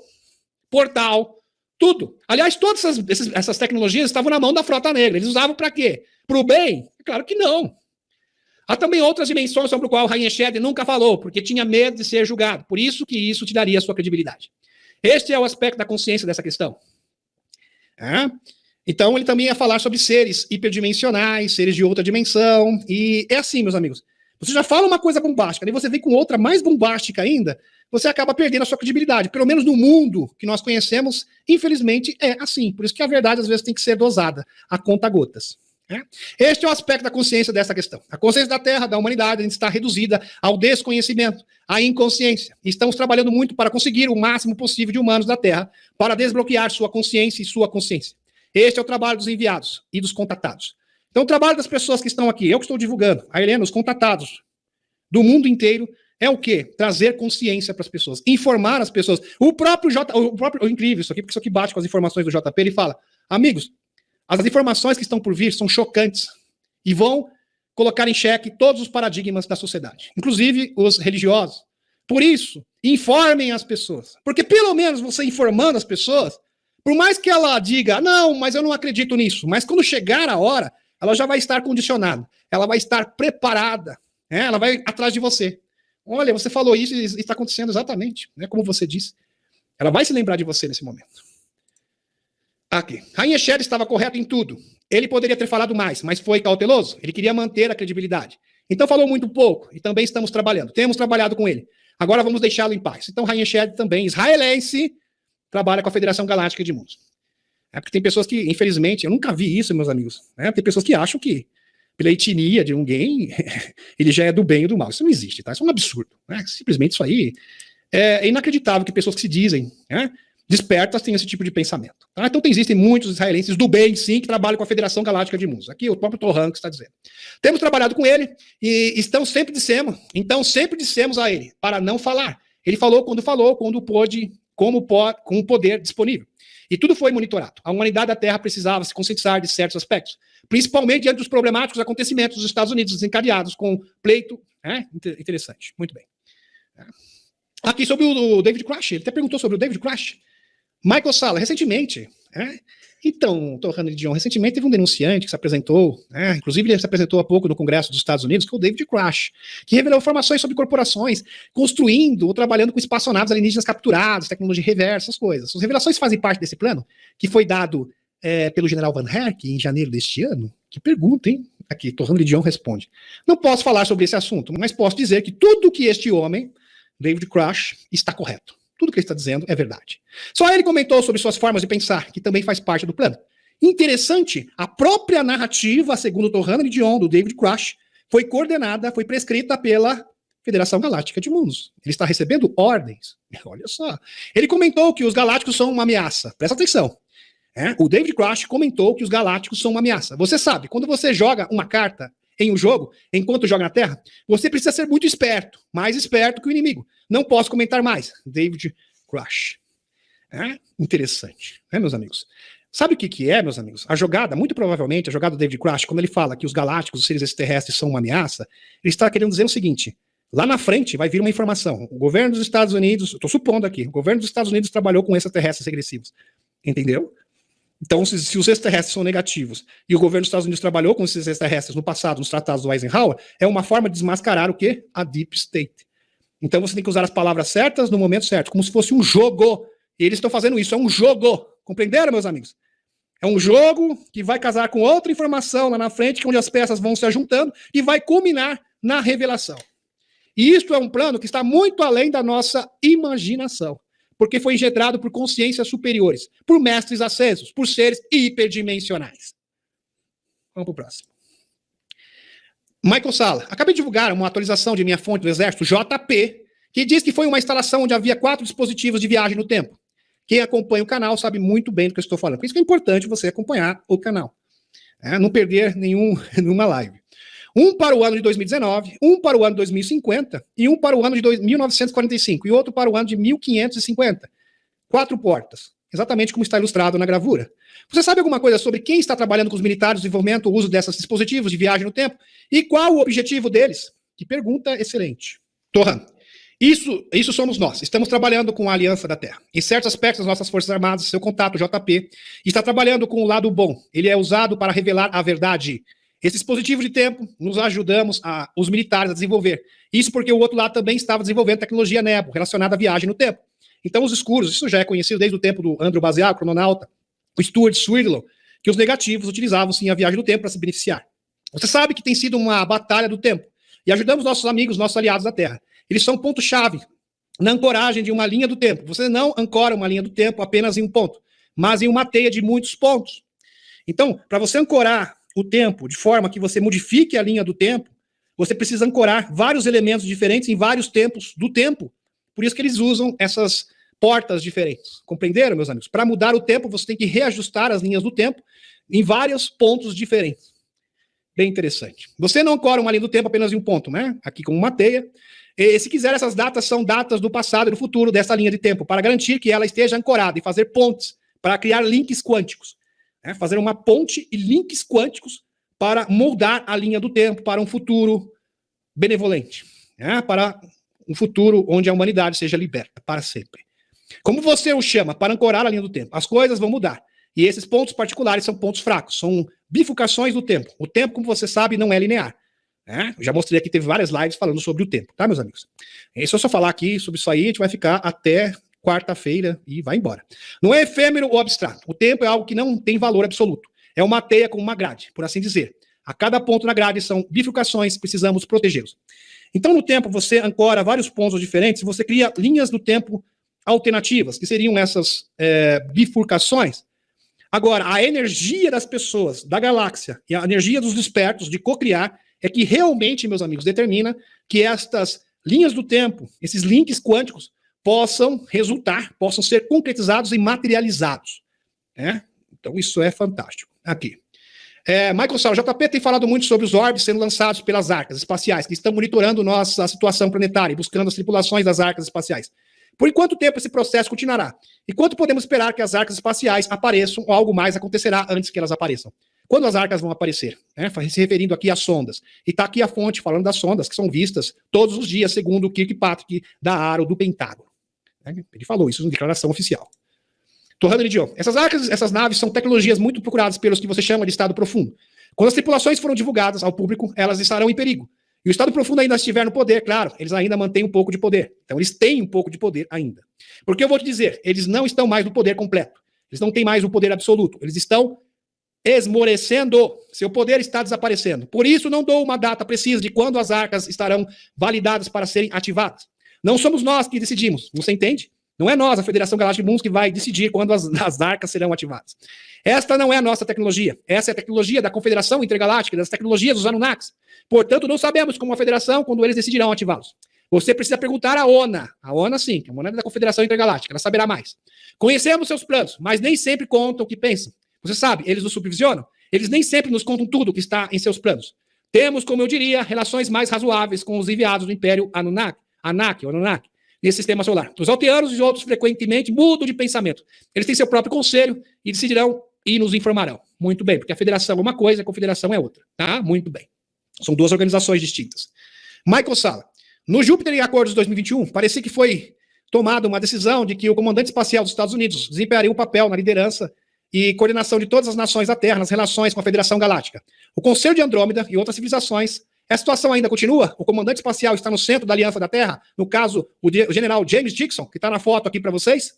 Portal, tudo. Aliás, todas essas tecnologias estavam na mão da Frota Negra. Eles usavam para quê? Para o bem? Claro que não. Há também outras dimensões sobre o qual o Rainha Shed nunca falou, porque tinha medo de ser julgado. Por isso que isso te daria a sua credibilidade. Este é o aspecto da consciência dessa questão. Então, ele também ia falar sobre seres hiperdimensionais, seres de outra dimensão. E é assim, meus amigos. Você já fala uma coisa bombástica, daí você vem com outra mais bombástica ainda, você acaba perdendo a sua credibilidade. Pelo menos no mundo que nós conhecemos, infelizmente, é assim. Por isso que a verdade, às vezes, tem que ser dosada a conta-gotas. Este é o aspecto da consciência dessa questão. A consciência da Terra, da humanidade, está reduzida ao desconhecimento, à inconsciência. E estamos trabalhando muito para conseguir o máximo possível de humanos da Terra para desbloquear sua consciência e sua consciência. Este é o trabalho dos enviados e dos contatados. Então, o trabalho das pessoas que estão aqui, eu que estou divulgando, a Helena, os contatados do mundo inteiro, é o quê? Trazer consciência para as pessoas, informar as pessoas. O próprio incrível isso aqui, porque isso aqui bate com as informações do JP, ele fala, amigos, as informações que estão por vir são chocantes e vão colocar em xeque todos os paradigmas da sociedade, inclusive os religiosos. Por isso, informem as pessoas, porque pelo menos você informando as pessoas, por mais que ela diga, não, mas eu não acredito nisso, mas quando chegar a hora, ela já vai estar condicionada, ela vai estar preparada, ela vai atrás de você. Olha, você falou isso e está acontecendo exatamente, como você disse. Ela vai se lembrar de você nesse momento. Aqui. Rainha Shed estava correto em tudo. Ele poderia ter falado mais, mas foi cauteloso. Ele queria manter a credibilidade. Então falou muito pouco e também estamos trabalhando. Temos trabalhado com ele. Agora vamos deixá-lo em paz. Então Rainha Shed também, israelense, trabalha com a Federação Galáctica de Mundos. Porque tem pessoas que, infelizmente, eu nunca vi isso, meus amigos. Tem pessoas que acham que, pela etnia de alguém, ele já é do bem ou do mal. Isso não existe, tá? Isso é um absurdo. Simplesmente isso aí é inacreditável que pessoas que se dizem despertas tenham esse tipo de pensamento. Tá? Então existem muitos israelenses do bem, sim, que trabalham com a Federação Galáctica de Mundos. Aqui o próprio Torran que está dizendo. Temos trabalhado com ele e sempre dissemos a ele para não falar. Ele falou, quando pôde, com o poder disponível. E tudo foi monitorado. A humanidade da Terra precisava se conscientizar de certos aspectos, principalmente diante dos problemáticos acontecimentos dos Estados Unidos desencadeados com pleito. Interessante, muito bem. Aqui sobre o David Crash, ele até perguntou sobre o David Crash. Michael Salla, recentemente, então, Torrano Dion, recentemente teve um denunciante que se apresentou, inclusive ele se apresentou há pouco no Congresso dos Estados Unidos, que é o David Crash, que revelou informações sobre corporações construindo ou trabalhando com espaçonaves alienígenas capturados, tecnologia reversa, essas coisas. As revelações fazem parte desse plano, que foi dado pelo general Van Herk em janeiro deste ano. Que pergunta, hein? Aqui, Torrano Dion responde. Não posso falar sobre esse assunto, mas posso dizer que tudo que este homem, David Crash, está correto. Tudo que ele está dizendo é verdade. Só ele comentou sobre suas formas de pensar, que também faz parte do plano. Interessante, a própria narrativa, segundo Torrano Dion, do David Crash, foi coordenada, foi prescrita pela Federação Galáctica de Mundos. Ele está recebendo ordens. Olha só. Ele comentou que os galácticos são uma ameaça. Presta atenção. O David Crash comentou que os galácticos são uma ameaça. Você sabe, quando você joga uma carta em um jogo, enquanto joga na Terra, você precisa ser muito esperto, mais esperto que o inimigo. Não posso comentar mais. David Crash. Interessante, meus amigos? Sabe o que é, meus amigos? A jogada, muito provavelmente, a jogada do David Crash, quando ele fala que os galácticos, os seres extraterrestres são uma ameaça, ele está querendo dizer o seguinte, lá na frente vai vir uma informação. O governo dos Estados Unidos, estou supondo aqui, o governo dos Estados Unidos trabalhou com extraterrestres regressivos. Entendeu? Então, se os extraterrestres são negativos e o governo dos Estados Unidos trabalhou com esses extraterrestres no passado, nos tratados do Eisenhower, é uma forma de desmascarar o quê? A Deep State. Então você tem que usar as palavras certas no momento certo, como se fosse um jogo. E eles estão fazendo isso, é um jogo. Compreenderam, meus amigos? É um jogo que vai casar com outra informação lá na frente, onde as peças vão se ajuntando e vai culminar na revelação. E isto é um plano que está muito além da nossa imaginação. Porque foi engendrado por consciências superiores, por mestres acesos, por seres hiperdimensionais. Vamos para o próximo. Michael Salla. Acabei de divulgar uma atualização de minha fonte do Exército, JP, que diz que foi uma instalação onde havia 4 dispositivos de viagem no tempo. Quem acompanha o canal sabe muito bem do que eu estou falando. Por isso que é importante você acompanhar o canal. Não perder nenhuma live. Um para o ano de 2019, um para o ano de 2050 e um para o ano de 1945 e outro para o ano de 1550. 4 portas. exatamente como está ilustrado na gravura. Você sabe alguma coisa sobre quem está trabalhando com os militares no desenvolvimento, o uso desses dispositivos de viagem no tempo? E qual o objetivo deles? Que pergunta excelente. Torran, isso somos nós. Estamos trabalhando com a Aliança da Terra. Em certos aspectos das nossas Forças Armadas, seu contato, JP, está trabalhando com o lado bom. Ele é usado para revelar a verdade. Esse dispositivo de tempo, nos ajudamos os militares a desenvolver. Isso porque o outro lado também estava desenvolvendo tecnologia Nebo, relacionada à viagem no tempo. Então, os escuros, isso já é conhecido desde o tempo do Andrew Bazial, crononauta, o Stuart Swirlow, que os negativos utilizavam sim a viagem no tempo para se beneficiar. Você sabe que tem sido uma batalha do tempo. E ajudamos nossos amigos, nossos aliados da Terra. Eles são ponto-chave na ancoragem de uma linha do tempo. Você não ancora uma linha do tempo apenas em um ponto, mas em uma teia de muitos pontos. Então, para você ancorar o tempo de forma que você modifique a linha do tempo, você precisa ancorar vários elementos diferentes em vários tempos do tempo. Por isso que eles usam essas portas diferentes. Compreenderam, meus amigos? Para mudar o tempo, você tem que reajustar as linhas do tempo em vários pontos diferentes. Bem interessante. Você não ancora uma linha do tempo apenas em um ponto, né? Aqui como uma teia. E, se quiser, essas datas são datas do passado e do futuro dessa linha de tempo, para garantir que ela esteja ancorada e fazer pontes para criar links quânticos. Né? Fazer uma ponte e links quânticos para moldar a linha do tempo para um futuro benevolente. Né? Para um futuro onde a humanidade seja liberta para sempre. Como você o chama? Para ancorar a linha do tempo. As coisas vão mudar. E esses pontos particulares são pontos fracos, são bifurcações do tempo. O tempo, como você sabe, não é linear. Né? Eu já mostrei aqui, teve várias lives falando sobre o tempo, tá, meus amigos? E se eu só falar aqui sobre isso aí, a gente vai ficar até quarta-feira e vai embora. Não é efêmero ou abstrato. O tempo é algo que não tem valor absoluto. É uma teia com uma grade, por assim dizer. A cada ponto na grade são bifurcações, precisamos protegê-los. Então, no tempo, você ancora vários pontos diferentes, você cria linhas do tempo alternativas, que seriam essas bifurcações. Agora, a energia das pessoas, da galáxia, e a energia dos despertos de cocriar, é que realmente, meus amigos, determina que estas linhas do tempo, esses links quânticos, possam resultar, possam ser concretizados e materializados. Né? Então, isso é fantástico. Aqui. Michael Sala, JP tem falado muito sobre os orbes sendo lançados pelas arcas espaciais, que estão monitorando nossa situação planetária e buscando as tripulações das arcas espaciais. Por quanto tempo esse processo continuará? E quanto podemos esperar que as arcas espaciais apareçam ou algo mais acontecerá antes que elas apareçam? Quando as arcas vão aparecer? Né? Se referindo aqui às sondas. E está aqui a fonte falando das sondas que são vistas todos os dias, segundo o Kirkpatrick da ARO do Pentágono. Ele falou isso em declaração oficial. Torrando Lidion. Essas naves são tecnologias muito procuradas pelos que você chama de estado profundo. Quando as tripulações foram divulgadas ao público, elas estarão em perigo. E o estado profundo ainda estiver no poder, claro, eles ainda mantêm um pouco de poder. Então, eles têm um pouco de poder ainda. Porque eu vou te dizer, eles não estão mais no poder completo. Eles não têm mais o poder absoluto. Eles estão esmorecendo. Seu poder está desaparecendo. Por isso, não dou uma data precisa de quando as arcas estarão validadas para serem ativadas. Não somos nós que decidimos, você entende? Não é nós, a Federação Galáctica de Mundos, que vai decidir quando as arcas serão ativadas. Esta não é a nossa tecnologia. Essa é a tecnologia da Confederação Intergaláctica, das tecnologias dos Anunnakis. Portanto, não sabemos como a Federação, quando eles decidirão ativá-los. Você precisa perguntar à ONA. A ONA, sim, que é a moneda da Confederação Intergaláctica, ela saberá mais. Conhecemos seus planos, mas nem sempre contam o que pensam. Você sabe, eles nos supervisionam, eles nem sempre nos contam tudo o que está em seus planos. Temos, como eu diria, relações mais razoáveis com os enviados do Império Anunnaki, nesse sistema solar. Os alteanos e outros frequentemente mudam de pensamento. Eles têm seu próprio conselho e decidirão e nos informarão. Muito bem, porque a federação é uma coisa, a confederação é outra. Tá? Muito bem. São duas organizações distintas. Michael Sala. No Júpiter em Acordos de 2021, parecia que foi tomada uma decisão de que o comandante espacial dos Estados Unidos desempenharia um papel na liderança e coordenação de todas as nações da Terra nas relações com a Federação Galáctica. O Conselho de Andrômeda e outras civilizações. A situação ainda continua? O comandante espacial está no centro da Aliança da Terra? No caso, o general James Dixon, que está na foto aqui para vocês?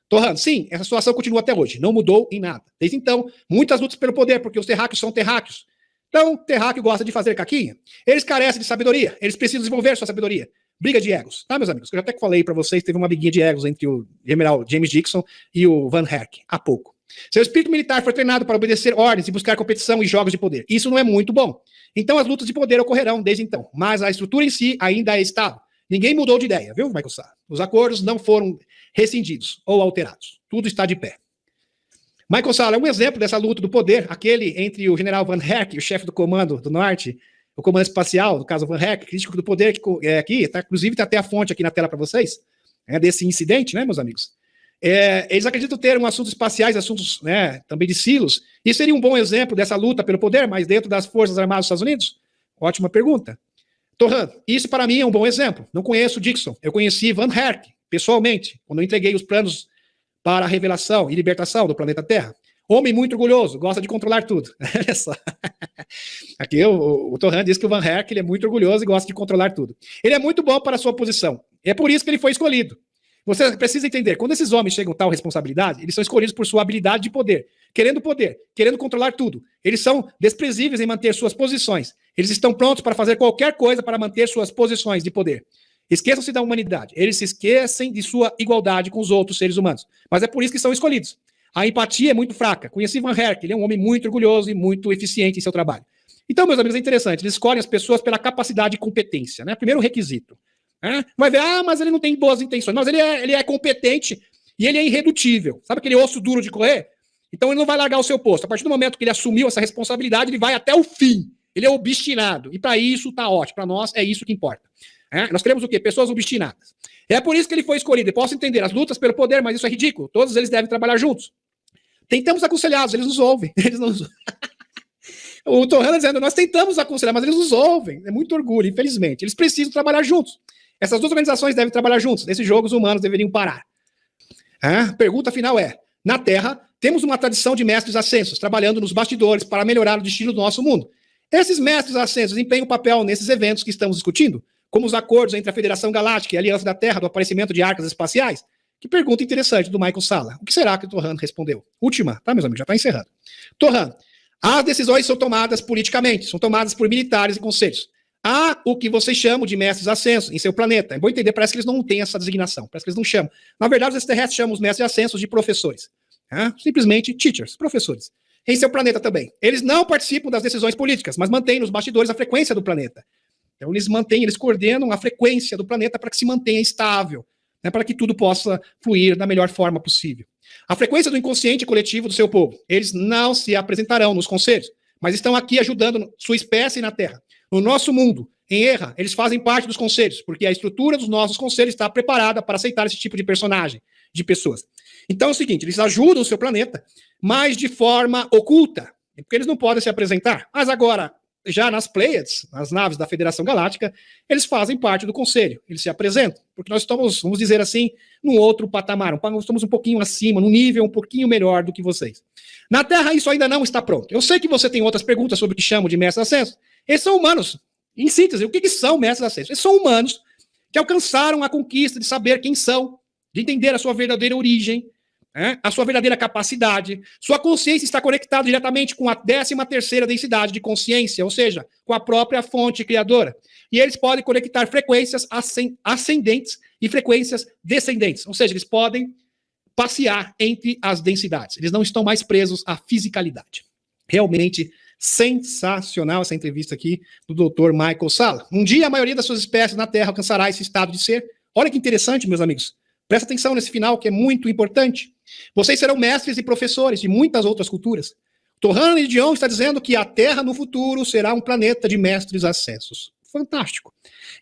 Torrando, sim, essa situação continua até hoje. Não mudou em nada. Desde então, muitas lutas pelo poder, porque os terráqueos são terráqueos. Então, terráqueo gosta de fazer caquinha. Eles carecem de sabedoria. Eles precisam desenvolver sua sabedoria. Briga de egos. Tá, meus amigos? Eu já até falei para vocês, teve uma briguinha de egos entre o general James Dixon e o Van Herk, há pouco. Seu espírito militar foi treinado para obedecer ordens e buscar competição e jogos de poder. Isso não é muito bom. Então as lutas de poder ocorrerão desde então, mas a estrutura em si ainda é estável. Ninguém mudou de ideia, viu, Michael Sala? Os acordos não foram rescindidos ou alterados. Tudo está de pé. Michael Sala é um exemplo dessa luta do poder, aquele entre o general Van Herk, o chefe do comando do norte, o comando espacial, no caso Van Herk, crítico do poder, que aqui, inclusive está até a fonte aqui na tela para vocês, desse incidente, né, meus amigos? Eles acreditam ter assuntos espaciais, assuntos, né, também de silos. Isso seria um bom exemplo dessa luta pelo poder, mas dentro das Forças Armadas dos Estados Unidos? Ótima pergunta. Torran, isso para mim é um bom exemplo. Não conheço Dixon. Eu conheci Van Herk, pessoalmente, quando eu entreguei os planos para a revelação e libertação do planeta Terra. Homem muito orgulhoso, gosta de controlar tudo. Olha só. Aqui o Torran diz que o Van Herk ele é muito orgulhoso e gosta de controlar tudo. Ele é muito bom para a sua posição. É por isso que ele foi escolhido. Você precisa entender, quando esses homens chegam a tal responsabilidade, eles são escolhidos por sua habilidade de poder, querendo controlar tudo. Eles são desprezíveis em manter suas posições. Eles estão prontos para fazer qualquer coisa para manter suas posições de poder. Esqueçam-se da humanidade. Eles se esquecem de sua igualdade com os outros seres humanos. Mas é por isso que são escolhidos. A empatia é muito fraca. Conheci Van Herk, ele é um homem muito orgulhoso e muito eficiente em seu trabalho. Então, meus amigos, é interessante. Eles escolhem as pessoas pela capacidade e competência, né? Primeiro requisito. Vai ver, mas ele não tem boas intenções. Mas ele é competente e ele é irredutível. Sabe aquele osso duro de correr? Então ele não vai largar o seu posto. A partir do momento que ele assumiu essa responsabilidade, ele vai até o fim. Ele é obstinado. E para isso tá ótimo. Para nós é isso que importa. Nós queremos o quê? Pessoas obstinadas. É por isso que ele foi escolhido. Eu posso entender as lutas pelo poder, mas isso é ridículo. Todos eles devem trabalhar juntos. Tentamos aconselhá-los, eles nos ouvem. Eles não... O Torran dizendo, nós tentamos aconselhar, mas eles nos ouvem. É muito orgulho, infelizmente. Eles precisam trabalhar juntos. Essas duas organizações devem trabalhar juntos. Nesses jogos, os humanos deveriam parar. A pergunta final é, na Terra, temos uma tradição de mestres ascensos, trabalhando nos bastidores para melhorar o destino do nosso mundo. Esses mestres ascensos empenham um papel nesses eventos que estamos discutindo, como os acordos entre a Federação Galáctica e a Aliança da Terra do aparecimento de arcas espaciais. Que pergunta interessante do Michael Salla. O que será que o Torran respondeu? Última, tá, meus amigos? Já está encerrando. Torran, as decisões são tomadas politicamente, são tomadas por militares e conselhos. Há o que vocês chamam de mestres ascensos em seu planeta. É bom entender, parece que eles não têm essa designação, parece que eles não chamam. Na verdade, os extraterrestres chamam os mestres ascensos de professores. Simplesmente teachers, professores. Em seu planeta também. Eles não participam das decisões políticas, mas mantêm nos bastidores a frequência do planeta. Então eles coordenam a frequência do planeta para que se mantenha estável, né, para que tudo possa fluir da melhor forma possível. A frequência do inconsciente coletivo do seu povo. Eles não se apresentarão nos conselhos, mas estão aqui ajudando sua espécie na Terra. No nosso mundo, em Erra, eles fazem parte dos conselhos, porque a estrutura dos nossos conselhos está preparada para aceitar esse tipo de personagem, de pessoas. Então é o seguinte, eles ajudam o seu planeta, mas de forma oculta, porque eles não podem se apresentar. Mas agora, já nas Pleiades, nas naves da Federação Galáctica, eles fazem parte do conselho, eles se apresentam, porque nós estamos, vamos dizer assim, num outro patamar, estamos um pouquinho acima, num nível um pouquinho melhor do que vocês. Na Terra, isso ainda não está pronto. Eu sei que você tem outras perguntas sobre o que chamam de mestres ascensos. Eles são humanos. Em síntese, o que são mestres ascensos? Eles são humanos que alcançaram a conquista de saber quem são, de entender a sua verdadeira origem, a sua verdadeira capacidade. Sua consciência está conectada diretamente com a 13ª densidade de consciência, ou seja, com a própria fonte criadora. E eles podem conectar frequências ascendentes e frequências descendentes, ou seja, eles podem passear entre as densidades. Eles não estão mais presos à fisicalidade. Realmente sensacional essa entrevista aqui do Dr. Michael Salla. Um dia a maioria das suas espécies na Terra alcançará esse estado de ser. Olha que interessante, meus amigos. Presta atenção nesse final, que é muito importante. Vocês serão mestres e professores de muitas outras culturas. Torran Dion está dizendo que a Terra no futuro será um planeta de mestres ascensos. Fantástico.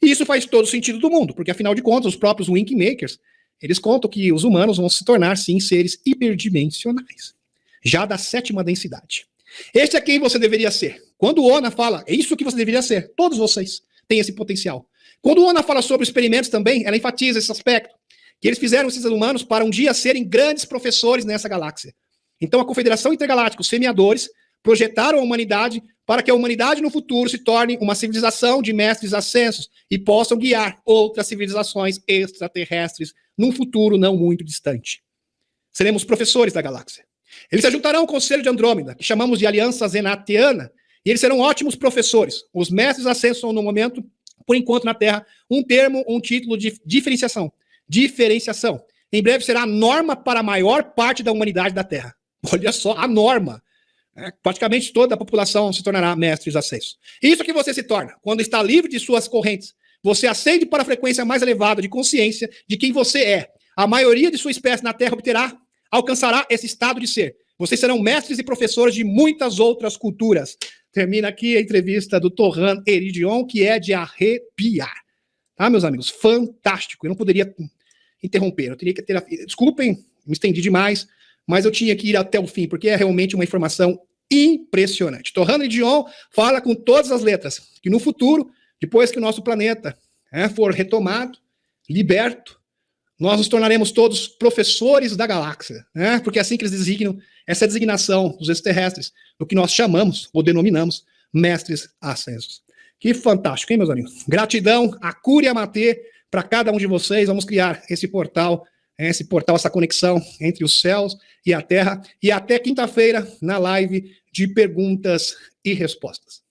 E isso faz todo o sentido do mundo, porque afinal de contas, os próprios Winkmakers, eles contam que os humanos vão se tornar, sim, seres hiperdimensionais, já da 7ª densidade. Este é quem você deveria ser. Quando o Ona fala, é isso que você deveria ser. Todos vocês têm esse potencial. Quando o Ona fala sobre experimentos também, ela enfatiza esse aspecto. Que eles fizeram esses humanos para um dia serem grandes professores nessa galáxia. Então a Confederação Intergaláctica, os semeadores, projetaram a humanidade para que a humanidade no futuro se torne uma civilização de mestres ascensos e possam guiar outras civilizações extraterrestres num futuro não muito distante. Seremos professores da galáxia. Eles se juntarão ao Conselho de Andrômeda, que chamamos de Aliança Zenatiana, e eles serão ótimos professores. Os mestres ascensos são, no momento, por enquanto na Terra, um termo, um título de diferenciação. Em breve será a norma para a maior parte da humanidade da Terra. Olha só, a norma. Praticamente toda a população se tornará mestres ascensos. Isso que você se torna, quando está livre de suas correntes. Você ascende para a frequência mais elevada de consciência de quem você é. A maioria de sua espécie na Terra alcançará esse estado de ser. Vocês serão mestres e professores de muitas outras culturas. Termina aqui a entrevista do Torran Eridion, que é de arrepiar. Tá, meus amigos? Fantástico. Eu não poderia interromper. Eu teria que ter... Desculpem, me estendi demais, mas eu tinha que ir até o fim, porque é realmente uma informação impressionante. Torrano e Dion fala com todas as letras que no futuro, depois que o nosso planeta for retomado, liberto, nós nos tornaremos todos professores da galáxia, né? Porque é assim que eles designam essa designação dos extraterrestres, do que nós chamamos ou denominamos mestres ascensos. Que fantástico, hein, meus amigos? Gratidão, a Cúria Matê, para cada um de vocês. Vamos criar esse portal, essa conexão entre os céus e a Terra. E até quinta-feira, na live de perguntas e respostas.